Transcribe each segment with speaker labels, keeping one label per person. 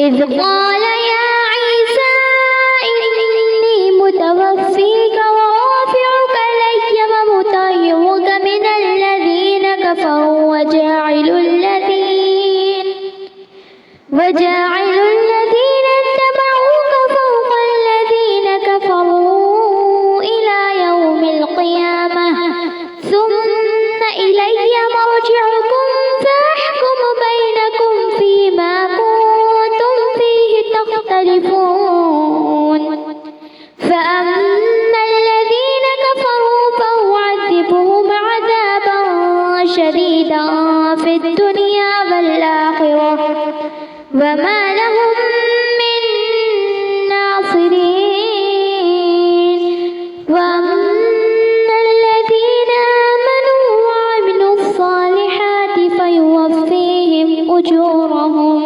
Speaker 1: إذ قال يا عيسى إني متوفيك ورافعك إلي ومطهرك من الذين كفروا وجاعل الذين اتبعوك فوق الذين كفروا إلى يوم القيامة ثم إلي مرجعكم فأحكم بينكم فيما كنتم فيه تختلفون فأما الذين كفروا فأعذبهم عذابا شديدا في الدنيا والآخرة وما لهم من ناصرين وأما الذين آمنوا وعملوا الصالحات فيوفيهم أجورهم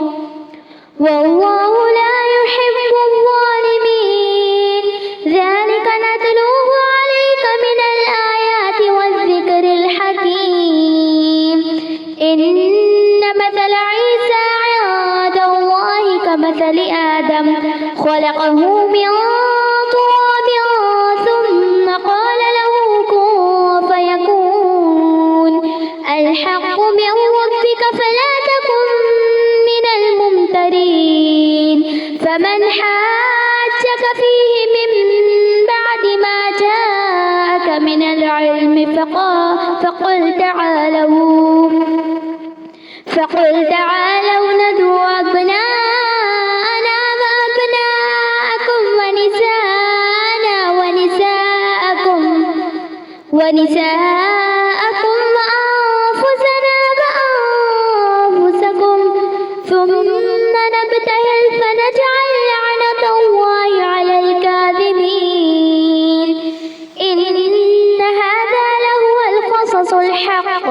Speaker 1: والله لا يحب الظالمين ذلك نتلوه عليك من الآيات والذكر الحكيم إن مثل عيسى عند الله كمثل آدم خلقه من تراب ثم قال له كن فيكون الحق من ربك فلا تكن من الممترين فمن حاجك فيه من بعد ما جاءك من العلم فقل تعالوا ندعو أبناءنا وأبناءكم ونساءكم وأنفسنا وأنفسكم ثم نبتهل فنجعل لعنة الله على الكاذبين إن هذا لهو القصص الحق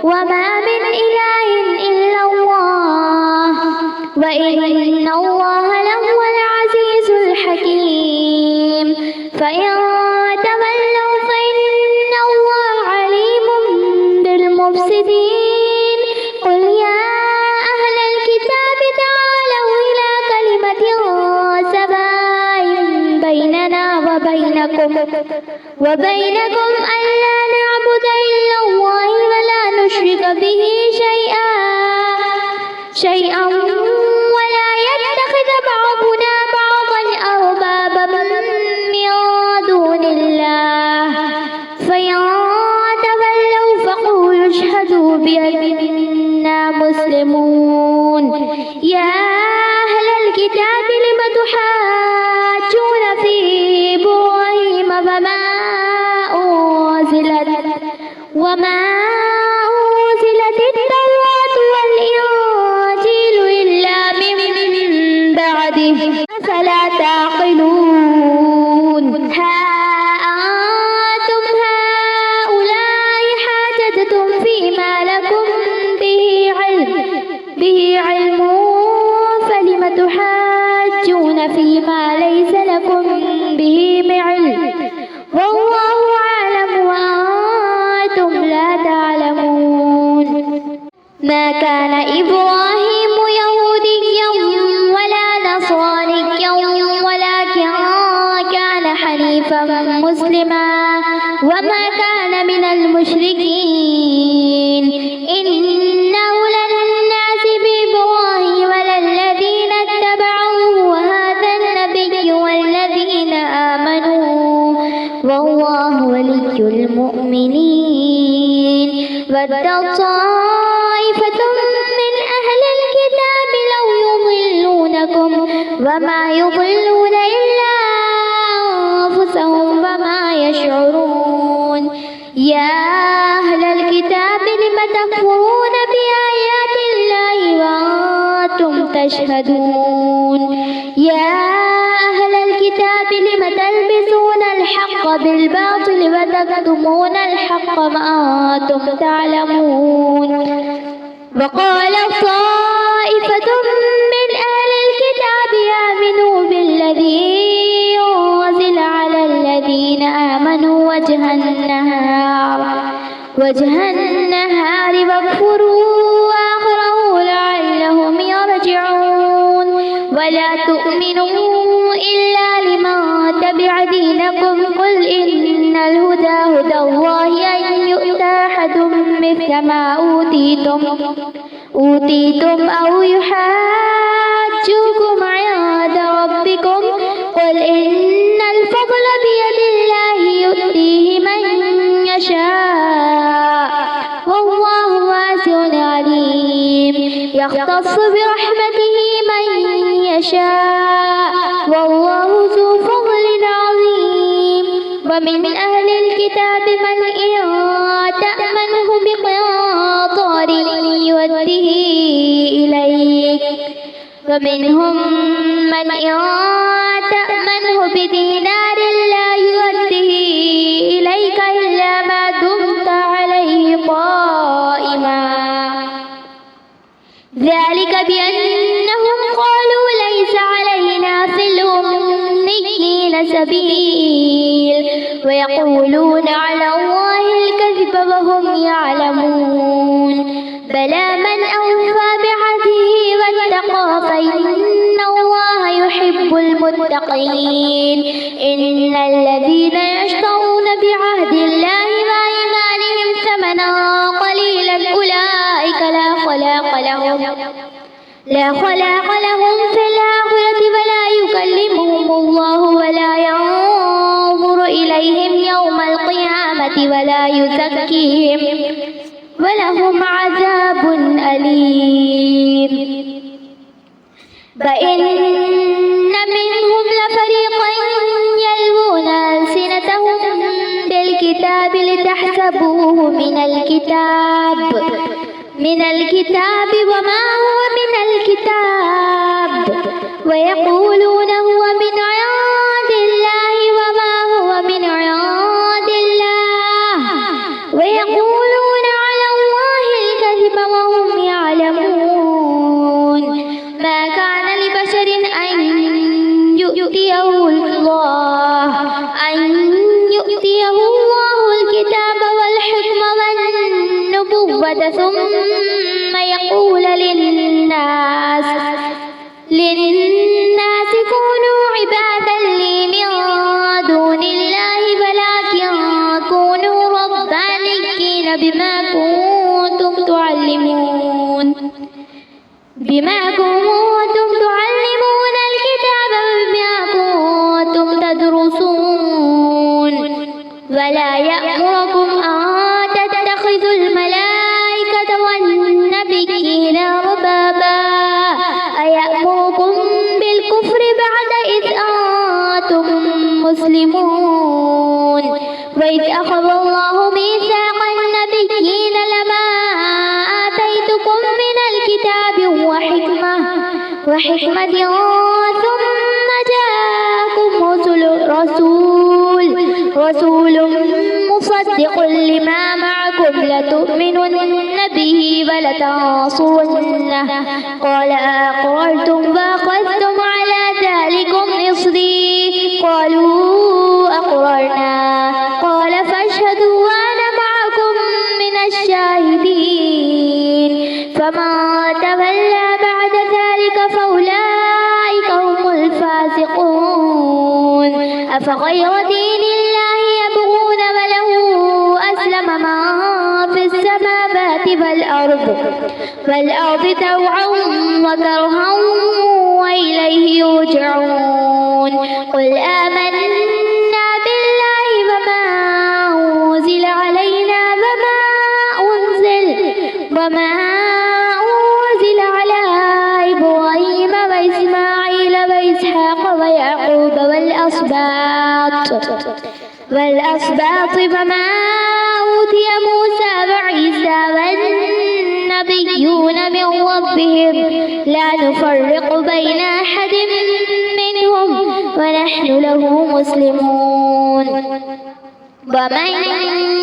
Speaker 1: وما من إله إلا الله وإن الله لهو العزيز الحكيم فإن تولوا فإن الله عليم بالمفسدين قل يا أهل الكتاب تعالوا إلى كلمة سواء بيننا وبينكم ألا نعبد إلا الله ولا نشرك به شيئا ولا يتخذ بعضنا بعضا أربابا من دون الله فإن تولوا فقولوا اشهدوا بأننا مسلمون يا أهل الكتاب لم تحاجون في إبراهيم وما أنزلت التوراة والإنجيل إلا من بعده أفلا تعقلون ها أنتم هؤلاء حاججتم فيما لكم به علم فلم تحاجون فيما ليس لكم به علم والله أعلم وأنتم لا تعلمون ما كان إبراهيم يهوديا ولا نصرانيا ولكن كان حنيفا مسلما وما كان من المشركين إن أولى الناس بإبراهيم وللذين اتبعوه وهذا النبي والذين آمنوا والله ولي المؤمنين ود طائفة من أهل الكتاب لو يضلونكم وما يضلون إلا أنفسهم وما يشعرون يا أهل الكتاب لم تكفرون بآيات الله وأنتم تشهدون يا أهل الكتاب لم تلبسون الحق بالباطل وتكتمون الحق وأنتم تعلمون وقال طائفة من أهل الكتاب آمنوا بالذي أنزل على الذين آمنوا وجه النهار واكفروا آخره لعلهم يرجعون ولا تؤمنوا إلا لمن تبع دينكم قل إن الهدى هدى الله أن يؤتى أحد مثل ما أوتيتم أو يحاجوكم عند ربكم قل إن الفضل بيد الله يؤتيه من يشاء والله واسع عليم يختص برحمته من يشاء والله ذو فضل عظيم ومن أهل الكتاب من إن تأمنه بقنطار يؤده إليك ومنهم من إن تأمنه بدينار لا يؤده إليك إلا ما دمت عليه قائما ذلك بأنهم قالوا ليس علينا في الأميين سبيل ويقولون على الله الكذب وهم يعلمون بلى من أوفى بعهده واتقى فإن الله يحب المتقين إن الذين يشترون بعهد الله وأيمانهم ثمنا قليلا أولئك لا خلاق لهم في الآخرة ولا يكلمهم الله ولا ينظر إليهم يوم القيامة ولا يزكيهم ولهم عذاب أليم وإن منهم لفريقا يلوون ألسنتهم بالكتاب لتحسبوه من الكتاب وما هو من الكتاب ويقولون هو من عند الله وما هو من عند الله ويقولون على الله الكذب وهم يعلمون ما كان لبشر أن يؤتيه الله الكتاب والحكم والنبوة ثم يقول للناس كونوا عبادا لي من دون الله ولكن كونوا ربانيين بما كنتم تعلمون الكتاب وبما كنتم تدرسون ولا يأمركم أن تتخذوا الملائكة والنبيين أربابا أيأمركم بالكفر بعد إذ أنتم مسلمون وإذ أخذ الله ميثاق النبيين لما آتيتكم من الكتاب وحكمة ثم جاءكم رسول مصدق لما معكم لتؤمنن به ولتنصرنه قال أقررتم وأخذتم على ذلكم إصري قالوا أقررنا قال فاشهدوا وأنا معكم من الشاهدين فمن تولى بعد ذلك فأولئك هم الفاسقون أفغير دين الله يبغون وله أسلم من في السماوات والأرض طوعا وكرها وإليه يرجعون قل آمنا بالله وما أنزل علينا وما أنزل على إبراهيم وإسماعيل وإسحاق ويعقوب والأسباط وما أوتي موسى وعيسى والنبيون من ربهم لا نفرق بين أحد منهم ونحن له مسلمون ومن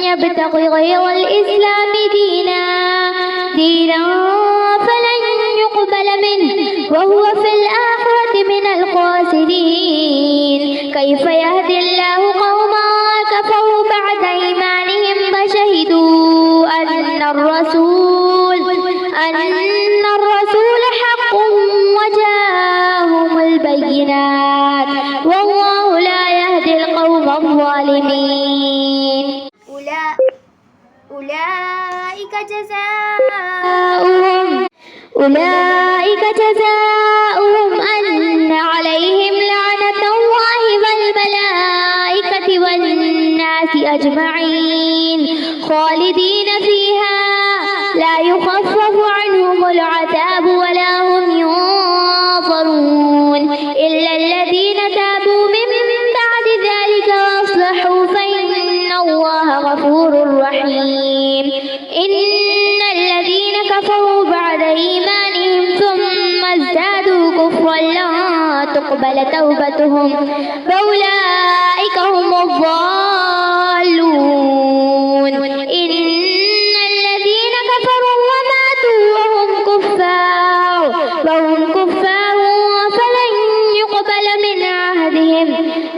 Speaker 1: يبتغ غير الإسلام دينا فلن يقبل منه وهو في الآخرة من الخاسرين كيف يهدي الله قوما كفروا بعد إيمانهم فشهدوا أن الرسول حق وجاءهم جزاؤهم أن عليهم لعنة الله والملائكة والناس أجمعين خالدين فيها لا يخفف عنهم العذاب ولا هم ينظرون إلا الذين تابوا من بعد ذلك وأصلحوا فإن الله غفور رحيم إن الذين كفروا بعد إيمانهم ثم ازدادوا كفرا لن تقبل توبتهم فأولئك هم الضالون إن الذين كفروا وماتوا وهم كفار فلن يقبل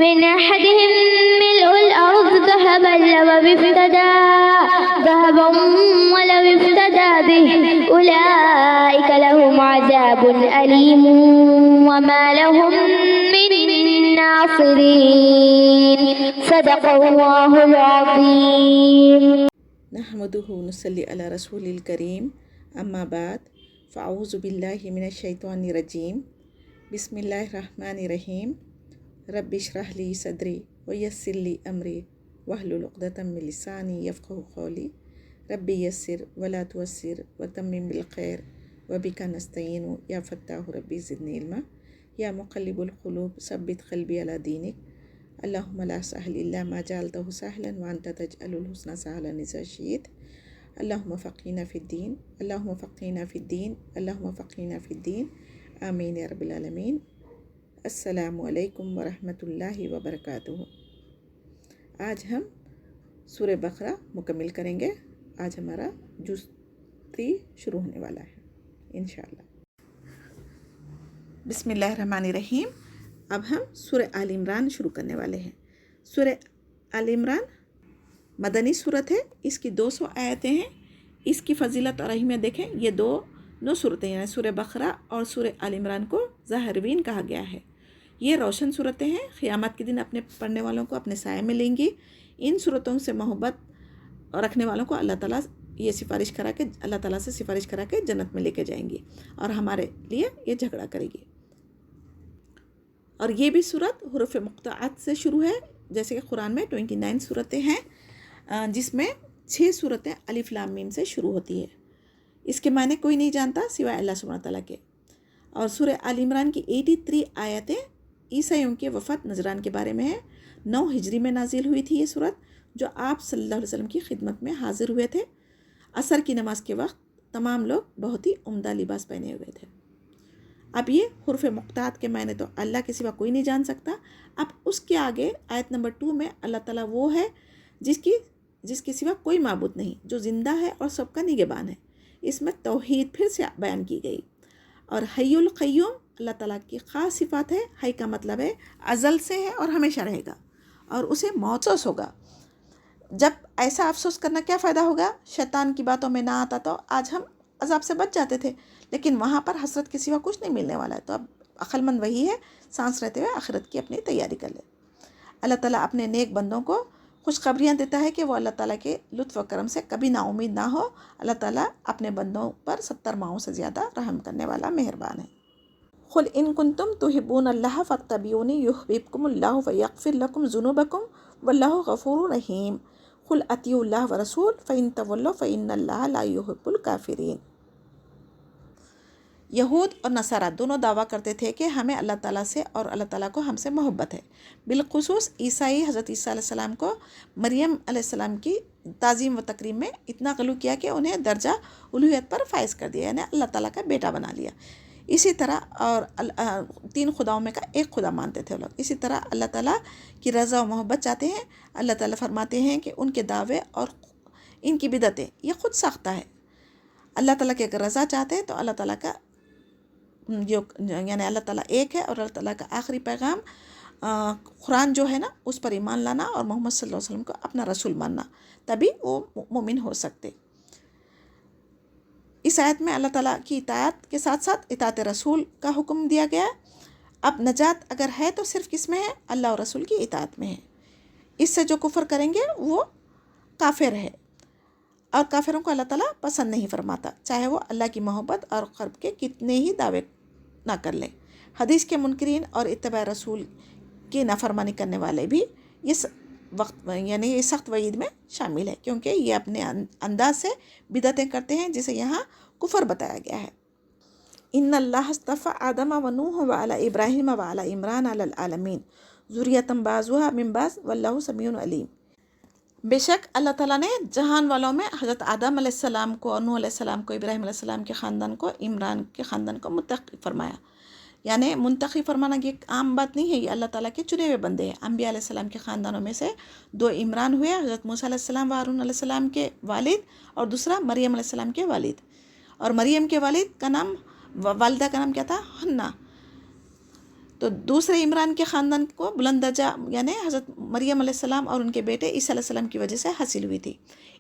Speaker 1: من أحدهم ملء الأرض ذهبا ولو افتدى به أولئك لهم عذاب أليم وما لهم من ناصرين صدق الله العظيم.
Speaker 2: نحمده ونصلي على رسول الكريم أما بعد فأعوذ بالله من الشيطان الرجيم بسم الله الرحمن الرحيم رب اشرح لي صدري ويسر لي أمري واحلل عقدة من لساني يفقهوا قولي ربي يسر ولا تعسر وتمم بالخير وبك نستعين يا فتاح ربي زدني علما يا مقلب القلوب ثبت قلبي على دينك اللهم لا سهل إلا ما جعلته سهلا وأنت تجعل الحسن سهلا إذا شئت اللهم فقهنا في الدين اللهم فقهنا في الدين اللهم فقهنا في الدين آمين يا رب العالمين. السلام علیکم ورحمۃ اللہ وبرکاتہ. آج ہم سورہ بقرہ مکمل کریں گے. آج ہمارا جز 3 شروع ہونے والا ہے انشاءاللہ. بسم اللہ الرحمن الرحیم. اب ہم سورہ آل عمران شروع کرنے والے ہیں. سورہ آل عمران مدنی صورت ہے. اس کی 200 آیتیں ہیں. اس کی فضیلت اور اہمیت دیکھیں. یہ دو صورتیں یعنی سورہ بقرہ اور سورہ آل عمران کو ظاہروین کہا گیا ہے. یہ روشن صورتیں ہیں. قیامت کے دن اپنے پڑھنے والوں کو اپنے سائے میں لیں گی. ان صورتوں سے محبت رکھنے والوں کو اللہ تعالیٰ یہ سفارش کرا کے اللہ تعالیٰ سے سفارش کرا کے جنت میں لے کے جائیں گی اور ہمارے لیے یہ جھگڑا کرے گی. اور یہ بھی صورت حروف مقطعات سے شروع ہے. جیسے کہ قرآن میں 29 صورتیں ہیں جس میں 6 صورتیں الف لام میم سے شروع ہوتی ہے. اس کے معنی کوئی نہیں جانتا سوائے اللہ سبحانہ تعالیٰ کے. اور سورہ آل عمران کی 83 آیتیں عیسائیوں کے وفد نجران کے بارے میں ہے. 9 ہجری میں نازل ہوئی تھی یہ صورت جو آپ صلی اللہ علیہ وسلم کی خدمت میں حاضر ہوئے تھے. عصر کی نماز کے وقت تمام لوگ بہت ہی عمدہ لباس پہنے ہوئے تھے. اب یہ حروف مقطعات کے معنی تو اللہ کے سوا کوئی نہیں جان سکتا. اب اس کے آگے آیت نمبر 2 میں اللہ تعالیٰ وہ ہے جس کے سوا کوئی معبود نہیں, جو زندہ ہے اور سب کا نگہبان ہے. اس میں توحید پھر سے بیان کی گئی. اور حی القیوم اللہ تعالیٰ کی خاص صفات ہے. حی کا مطلب ہے ازل سے ہے اور ہمیشہ رہے گا اور اسے محسوس ہوگا. جب ایسا افسوس کرنا کیا فائدہ ہوگا. شیطان کی باتوں میں نہ آتا تو آج ہم عذاب سے بچ جاتے تھے, لیکن وہاں پر حسرت کے سوا کچھ نہیں ملنے والا ہے. تو اب عقل مند وہی ہے سانس رہتے ہوئے آخرت کی اپنی تیاری کر لے. اللہ تعالیٰ اپنے نیک بندوں کو خوشخبریاں دیتا ہے کہ وہ اللہ تعالیٰ کے لطف و کرم سے کبھی نا امید نہ ہو. اللہ تعالیٰ اپنے بندوں پر 70 ماہوں سے زیادہ رحم کرنے والا مہربان ہے. قل ان کنتم تحبون اللہ فاتبعونی یحببکم اللہ ویغفر لکم ذنوبکم واللہ غفور رحیم. قل اطیعوا اللہ ورسول فإن تولوا فإن اللہ لا يحب الکافرین. یہود اور نصارہ دونوں دعویٰ کرتے تھے کہ ہمیں اللہ تعالیٰ سے اور اللہ تعالیٰ کو ہم سے محبت ہے. بالخصوص عیسائی حضرت عیسیٰ علیہ السلام کو مریم علیہ السلام کی تعظیم و تکریم میں اتنا غلو کیا کہ انہیں درجہ الوہیت پر فائز کر دیا, یعنی اللہ تعالیٰ کا بیٹا بنا لیا. اسی طرح اور 3 خداؤں میں کا ایک خدا مانتے تھے لوگ. اسی طرح اللہ تعالیٰ کی رضا و محبت چاہتے ہیں. اللہ تعالیٰ فرماتے ہیں کہ ان کے دعوے اور ان کی بدعتیں یہ خود ساختہ ہے. اللہ تعالیٰ کی اگر رضا چاہتے ہیں تو اللہ تعالیٰ کا یعنی اللہ تعالیٰ ایک ہے اور اللہ تعالیٰ کا آخری پیغام قرآن جو ہے نا اس پر ایمان لانا اور محمد صلی اللہ علیہ وسلم کو اپنا رسول ماننا, تبھی وہ مومن ہو سکتے. اس آیت میں اللہ تعالیٰ کی اطاعت کے ساتھ ساتھ اطاعت رسول کا حکم دیا گیا. اب نجات اگر ہے تو صرف کس میں ہے؟ اللہ اور رسول کی اطاعت میں ہے. اس سے جو کفر کریں گے وہ کافر ہے. اور کافروں کو اللہ تعالیٰ پسند نہیں فرماتا، چاہے وہ اللہ کی محبت اور قرب کے کتنے ہی دعوے نہ کر لیں۔ حدیث کے منکرین اور اتباع رسول کی نافرمانی کرنے والے بھی اس وقت یعنی یہ سخت وعید میں شامل ہے، کیونکہ یہ اپنے انداز سے بدعتیں کرتے ہیں جسے یہاں کفر بتایا گیا ہے۔ ان اللہ اصطفى آدم ونوح وعلى ابراہیم وعلى عمران علی العالمین ذریۃ بعضها من بعض واللہ سمیع علیم۔ بے شک اللہ تعالیٰ نے جہان والوں میں حضرت آدم علیہ السلام کو، نوح علیہ السلام کو، ابراہیم علیہ السلام کے خاندان کو، عمران کے خاندان کو منتخب فرمایا۔ یعنی منتخب فرمانا یہ ایک عام بات نہیں ہے، یہ اللہ تعالیٰ کے چنے ہوئے بندے ہیں۔ انبیاء علیہ السلام کے خاندانوں میں سے 2 عمران ہوئے، حضرت موسیٰ علیہ السلام و ہارون علیہ السلام کے والد، اور دوسرا مریم علیہ السلام کے والد۔ اور مریم کے والد کا نام، والدہ کا نام کیا تھا؟ حنا۔ تو دوسرے عمران کے خاندان کو بلند درجہ یعنی حضرت مریم علیہ السلام اور ان کے بیٹے عیسیٰ علیہ السلام کی وجہ سے حاصل ہوئی تھی۔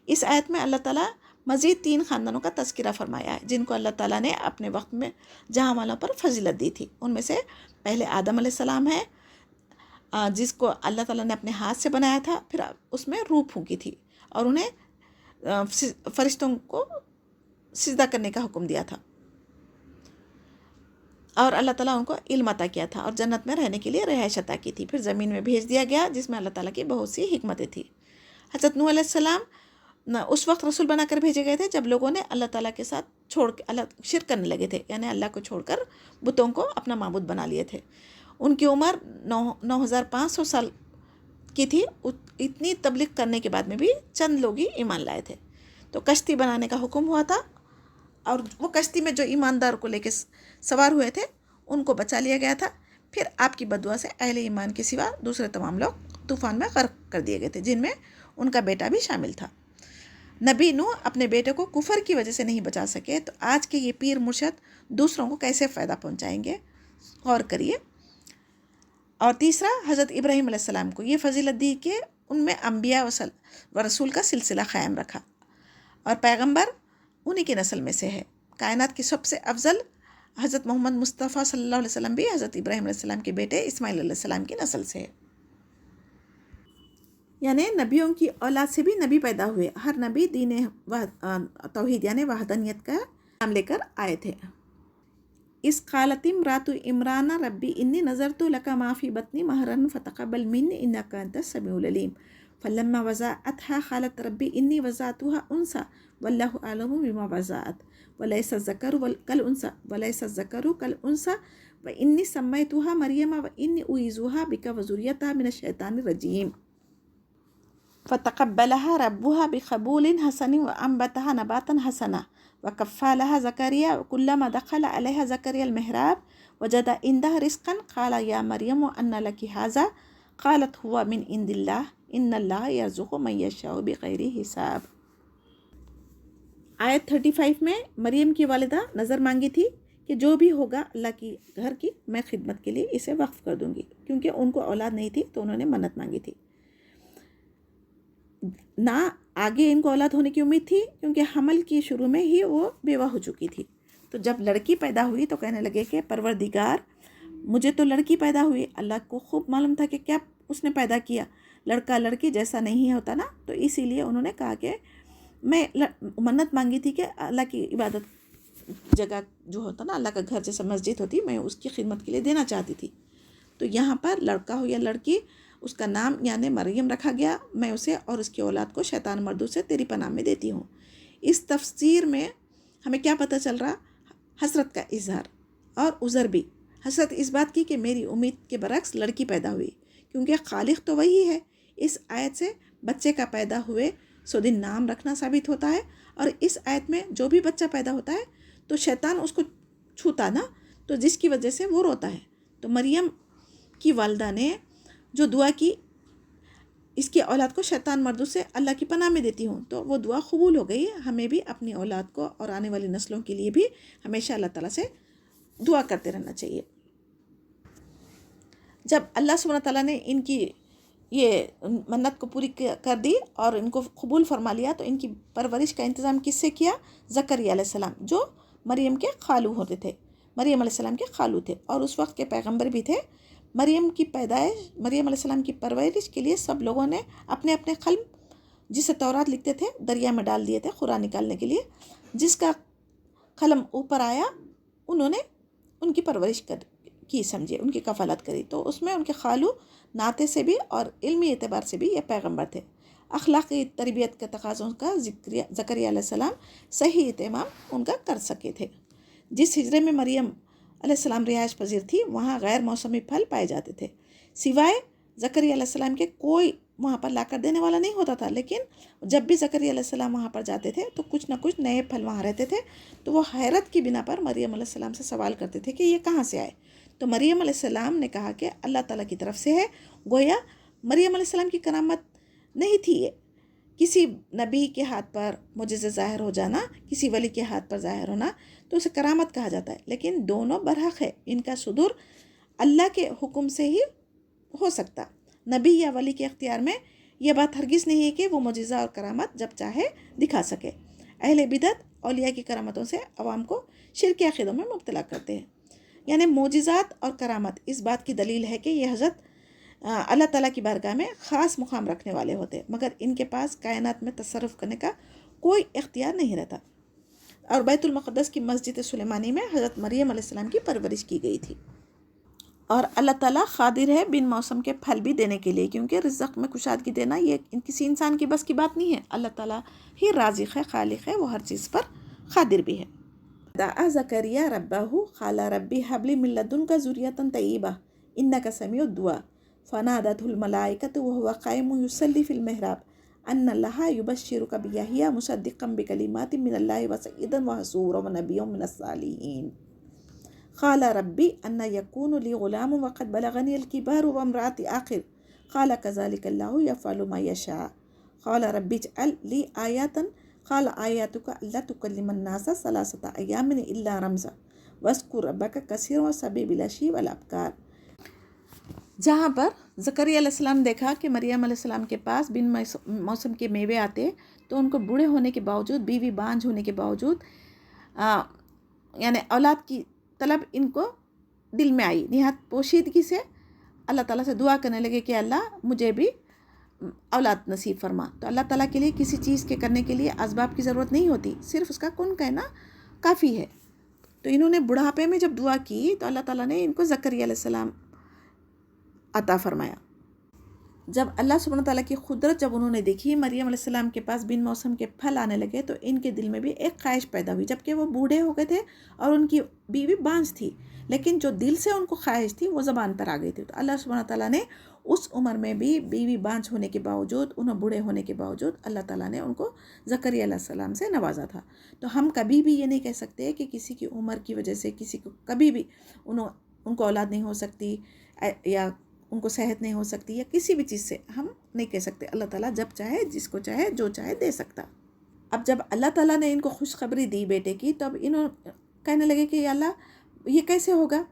Speaker 2: اس آیت میں اللہ تعالیٰ مزید 3 خاندانوں کا تذکرہ فرمایا ہے جن کو اللہ تعالیٰ نے اپنے وقت میں جہاں والوں پر فضیلت دی تھی۔ ان میں سے پہلے آدم علیہ السلام ہے، جس کو اللہ تعالیٰ نے اپنے ہاتھ سے بنایا تھا، پھر اس میں روح پھونکی تھی اور انہیں فرشتوں کو سجدہ کرنے کا حکم دیا تھا، اور اللہ تعالیٰ ان کو علم عطا کیا تھا اور جنت میں رہنے کے لیے رہائش عطا کی تھی۔ پھر زمین میں بھیج دیا گیا جس میں اللہ تعالیٰ کی بہت سی حکمتیں تھیں۔ حضرت نوح علیہ السلام اس وقت رسول بنا کر بھیجے گئے تھے جب لوگوں نے اللہ تعالیٰ کے ساتھ چھوڑ کے شرک کرنے لگے تھے، یعنی اللہ کو چھوڑ کر بتوں کو اپنا معبود بنا لیے تھے۔ ان کی عمر 9500 سال کی تھی۔ اتنی تبلیغ کرنے کے بعد میں بھی چند لوگ ہی ایمان لائے تھے۔ تو کشتی بنانے کا حکم ہوا تھا، اور وہ کشتی میں جو ایماندار کو لے کے سوار ہوئے تھے ان کو بچا لیا گیا تھا۔ پھر آپ کی بددعا سے اہل ایمان کے سوا دوسرے تمام لوگ طوفان میں غرق کر دیے گئے تھے، جن میں ان کا بیٹا بھی شامل تھا۔ نبی نوح اپنے بیٹے کو کفر کی وجہ سے نہیں بچا سکے، تو آج کے یہ پیر مرشد دوسروں کو کیسے فائدہ پہنچائیں گے؟ غور کریے۔ اور تیسرا، حضرت ابراہیم علیہ السلام کو یہ فضیلت دی کہ ان میں انبیاء و رسول کا سلسلہ قائم رکھا، اور پیغمبر انہی کی نسل میں سے ہے۔ کائنات کی سب سے افضل حضرت محمد مصطفیٰ صلی اللہ علیہ وسلم بھی حضرت ابراہیم علیہ السلام کے بیٹے اسماعیل علیہ السلام کی نسل سے ہے۔ یعنی نبیوں کی اولاد سے بھی نبی پیدا ہوئے۔ ہر نبی دین توحید یعنی وحدانیت کا نام لے کر آئے تھے۔ اس قالت امرأۃ عمران ربی انی نذرت لک ما فی بطنی مہرا فتقبل منی انک انت السمیع العلیم فلما وضعتها قالت ربی انی وضعتها انثی واللہ اعلم بما وضعت ولیس الذکر کالانثی وانی سمیتها مریم وانی اعیذها بک وذریتها من الشیطان الرجیم فتقبلها ربها بقبول حسن وانبتها نباتا حسنا وکفلها زکریا کلما دخل علیها زکریا المحراب وجد عندها رزقا قال یا مریم ان لک هذا قالت هو من عند اللہ ان اللہ یرزق من یشاء بغیر حساب۔ آیت 35 میں مریم کی والدہ نظر مانگی تھی کہ جو بھی ہوگا اللہ کی گھر کی میں خدمت کے لیے اسے وقف کر دوں گی، کیونکہ ان کو اولاد نہیں تھی تو انہوں نے منت مانگی تھی۔ نہ آگے ان کو اولاد ہونے کی امید تھی، کیونکہ حمل کی شروع میں ہی وہ بیوہ ہو چکی تھی۔ تو جب لڑکی پیدا ہوئی تو کہنے لگے کہ پروردگار مجھے تو لڑکی پیدا ہوئی، اللہ کو خوب معلوم تھا کہ کیا اس نے پیدا کیا، لڑکا لڑکی جیسا نہیں ہوتا نا، تو اسی لیے انہوں نے کہا کہ میں منت مانگی تھی کہ اللہ کی عبادت جگہ جو ہوتا نا، اللہ کا گھر جیسا مسجد ہوتی، میں اس کی خدمت کے لیے دینا چاہتی تھی۔ تو یہاں پر لڑکا ہو یا لڑکی، اس کا نام یعنی مریم رکھا گیا۔ میں اسے اور اس کی اولاد کو شیطان مردود سے تیری پناہ میں دیتی ہوں۔ اس تفسیر میں ہمیں کیا پتہ چل رہا؟ حسرت کا اظہار اور عذر بھی۔ حسرت اس بات کی کہ میری امید کے برعکس لڑکی پیدا ہوئی، کیونکہ خالق تو وہی ہے۔ اس آیت سے بچے کا پیدا ہوئے سو دن نام رکھنا ثابت ہوتا ہے، اور اس آیت میں جو بھی بچہ پیدا ہوتا ہے تو شیطان اس کو چھوتا نا، تو جس کی وجہ سے وہ روتا ہے۔ تو مریم کی والدہ نے جو دعا کی، اس کی اولاد کو شیطان مردود سے اللہ کی پناہ میں دیتی ہوں، تو وہ دعا قبول ہو گئی۔ ہمیں بھی اپنی اولاد کو اور آنے والی نسلوں کے لیے بھی ہمیشہ اللہ تعالیٰ سے دعا کرتے رہنا چاہیے۔ جب اللہ سبحانہ تعالیٰ نے ان کی یہ منت کو پوری کر دی اور ان کو قبول فرما لیا، تو ان کی پرورش کا انتظام کس سے کیا؟ زکریا علیہ السلام، جو مریم کے خالو ہوتے تھے، مریم علیہ السلام کے خالو تھے، اور اس وقت کے پیغمبر بھی تھے۔ مریم کی پیدائش، مریم علیہ السلام کی پرورش کے لیے سب لوگوں نے اپنے اپنے قلب جسے تورات لکھتے تھے دریا میں ڈال دیے تھے قرآن نکالنے کے لیے. جس کا قلم اوپر آیا انہوں نے ان کی پرورش کی سمجھے، ان کی کفالت کری. تو اس میں ان کے خالو ناطے سے بھی اور علمی اعتبار سے بھی یہ پیغمبر تھے. اخلاقی تربیت کے تقاضوں کا زکریا علیہ السلام صحیح اہتمام ان کا کر سکے تھے. جس حجرے میں مریم علیہ السلام رہائش پذیر تھی وہاں غیر موسمی پھل پائے جاتے تھے. سوائے زکریا علیہ السلام کے کوئی وہاں پر لا کر دینے والا نہیں ہوتا تھا، لیکن جب بھی زکریا علیہ السلام وہاں پر جاتے تھے تو کچھ نہ کچھ نئے پھل وہاں رہتے تھے. تو وہ حیرت کی بنا پر مریم علیہ السلام سے سوال کرتے تھے کہ یہ کہاں سے آئے. تو مریم علیہ السلام نے کہا کہ اللہ تعالیٰ کی طرف سے ہے. گویا مریم علیہ السلام کی کرامت نہیں تھی یہ کسی نبی کے ہاتھ پر معجزے ظاہر ہو جانا، کسی ولی کے ہاتھ پر ظاہر ہونا تو اسے کرامت کہا جاتا ہے. لیکن دونوں برحق ہے، ان کا صدور اللہ کے حکم سے ہی ہو سکتا. نبی یا ولی کے اختیار میں یہ بات ہرگز نہیں ہے کہ وہ معجزہ اور کرامت جب چاہے دکھا سکے. اہل بدعت اولیاء کی کرامتوں سے عوام کو شرک عقیدوں میں مبتلا کرتے ہیں. یعنی معجزات اور کرامت اس بات کی دلیل ہے کہ یہ حضرت اللہ تعالیٰ کی بارگاہ میں خاص مقام رکھنے والے ہوتے، مگر ان کے پاس کائنات میں تصرف کرنے کا کوئی اختیار نہیں رہتا. اور بیت المقدس کی مسجد سلیمانی میں حضرت مریم علیہ السلام کی پرورش کی گئی تھی. اور اللہ تعالیٰ قادر ہے بن موسم کے پھل بھی دینے کے لیے، کیونکہ رزق میں کشادگی دینا یہ کسی انسان کی بس کی بات نہیں ہے. اللہ تعالیٰ ہی رازق ہے، خالق ہے، وہ ہر چیز پر قادر بھی ہے. دعا زکریا ربہ قال ربی حب لی من لدنک ذریۃ طیبہ انک سمیع الدعاء فنادته الملائکۃ وهو قائم یصلی فی المحراب ان اللہ یبشرک بیحییٰ مصدقا بکلمات من اللہ وسیدا وحصورا ونبیا من الصالحین. قال ربی ان یکون لی غلام وقد بلغنی الکبر وامرأتی عاقر قال کذلک اللہ یفعل ما یشاء. قال ربی اجعل لی آیاتا قال آیاتک الا تکلم الناس ثلاثۃ ایام الا رمزا واذکر ربک کثیرا وسبح بالعشی والابکار. جہاں پر زکریا علیہ السلام دیکھا کہ مریم علیہ السلام کے پاس بن موسم کے میوے آتے تو ان کو بوڑھے ہونے کے باوجود، بیوی بانجھ ہونے کے باوجود یعنی اولاد کی طلب ان کو دل میں آئی. نہایت پوشیدگی سے اللہ تعالیٰ سے دعا کرنے لگے کہ اللہ مجھے بھی اولاد نصیب فرما. تو اللہ تعالیٰ کے لیے کسی چیز کے کرنے کے لیے اسباب کی ضرورت نہیں ہوتی، صرف اس کا کن کہنا کافی ہے. تو انہوں نے بڑھاپے میں جب دعا کی تو اللہ تعالیٰ نے ان کو زکریا علیہ السلام عطا فرمایا. جب اللہ سبحانہ تعالیٰ کی قدرت جب انہوں نے دیکھی، مریم علیہ السلام کے پاس بن موسم کے پھل آنے لگے تو ان کے دل میں بھی ایک خواہش پیدا ہوئی. جبکہ وہ بوڑھے ہو گئے تھے اور ان کی بیوی بانجھ تھی، لیکن جو دل سے ان کو خواہش تھی وہ زبان پر آ گئی تھی. تو اللہ سبحانہ تعالیٰ نے اس عمر میں بھی بیوی بانجھ ہونے کے باوجود، انہیں بوڑھے ہونے کے باوجود اللہ تعالیٰ نے ان کو زکریا علیہ السلام سے نوازا تھا. تو ہم کبھی بھی یہ نہیں کہہ سکتے کہ کسی کی عمر کی وجہ سے کسی کو کبھی بھی ان کو اولاد نہیں ہو سکتی یا ان کو صحت نہیں ہو سکتی یا کسی بھی چیز سے ہم نہیں کہہ سکتے. اللہ تعالیٰ جب چاہے جس کو چاہے جو چاہے دے سکتا. اب جب اللہ تعالیٰ نے ان کو خوشخبری دی بیٹے کی تو اب انہوں کہنے لگے کہ یا اللہ یہ کیسے ہوگا،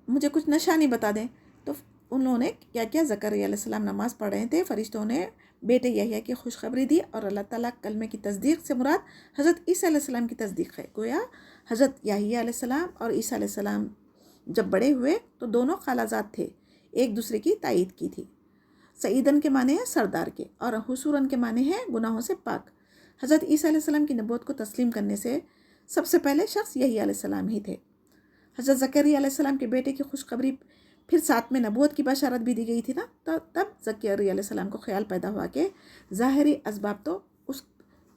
Speaker 2: مجھے کچھ نشانی بتا دیں. تو انہوں نے کیا کیا، زکریا علیہ السلام نماز پڑھ رہے تھے، فرشتوں نے بیٹے یحییٰ کی خوشخبری دی. اور اللہ تعالیٰ کلمے کی تصدیق سے مراد حضرت عیسیٰ علیہ السلام کی تصدیق ہے. گویا حضرت یحییٰ علیہ السلام اور عیسیٰ علیہ السلام جب بڑے ہوئے تو دونوں خالازاد تھے، ایک دوسرے کی تائید کی تھی. سعیدن کے معنی ہے سردار کے، اور حصوراً کے معنی ہے گناہوں سے پاک. حضرت عیسیٰ علیہ السلام کی نبوت کو تسلیم کرنے سے سب سے پہلے شخص یحییٰ علیہ السلام ہی تھے. حضرت زکریا علیہ السلام کے بیٹے کی خوشخبری پھر ساتھ میں نبوت کی بشارت بھی دی گئی تھی نا. تو تب زکریا علیہ السلام کو خیال پیدا ہوا کہ ظاہری اسباب تو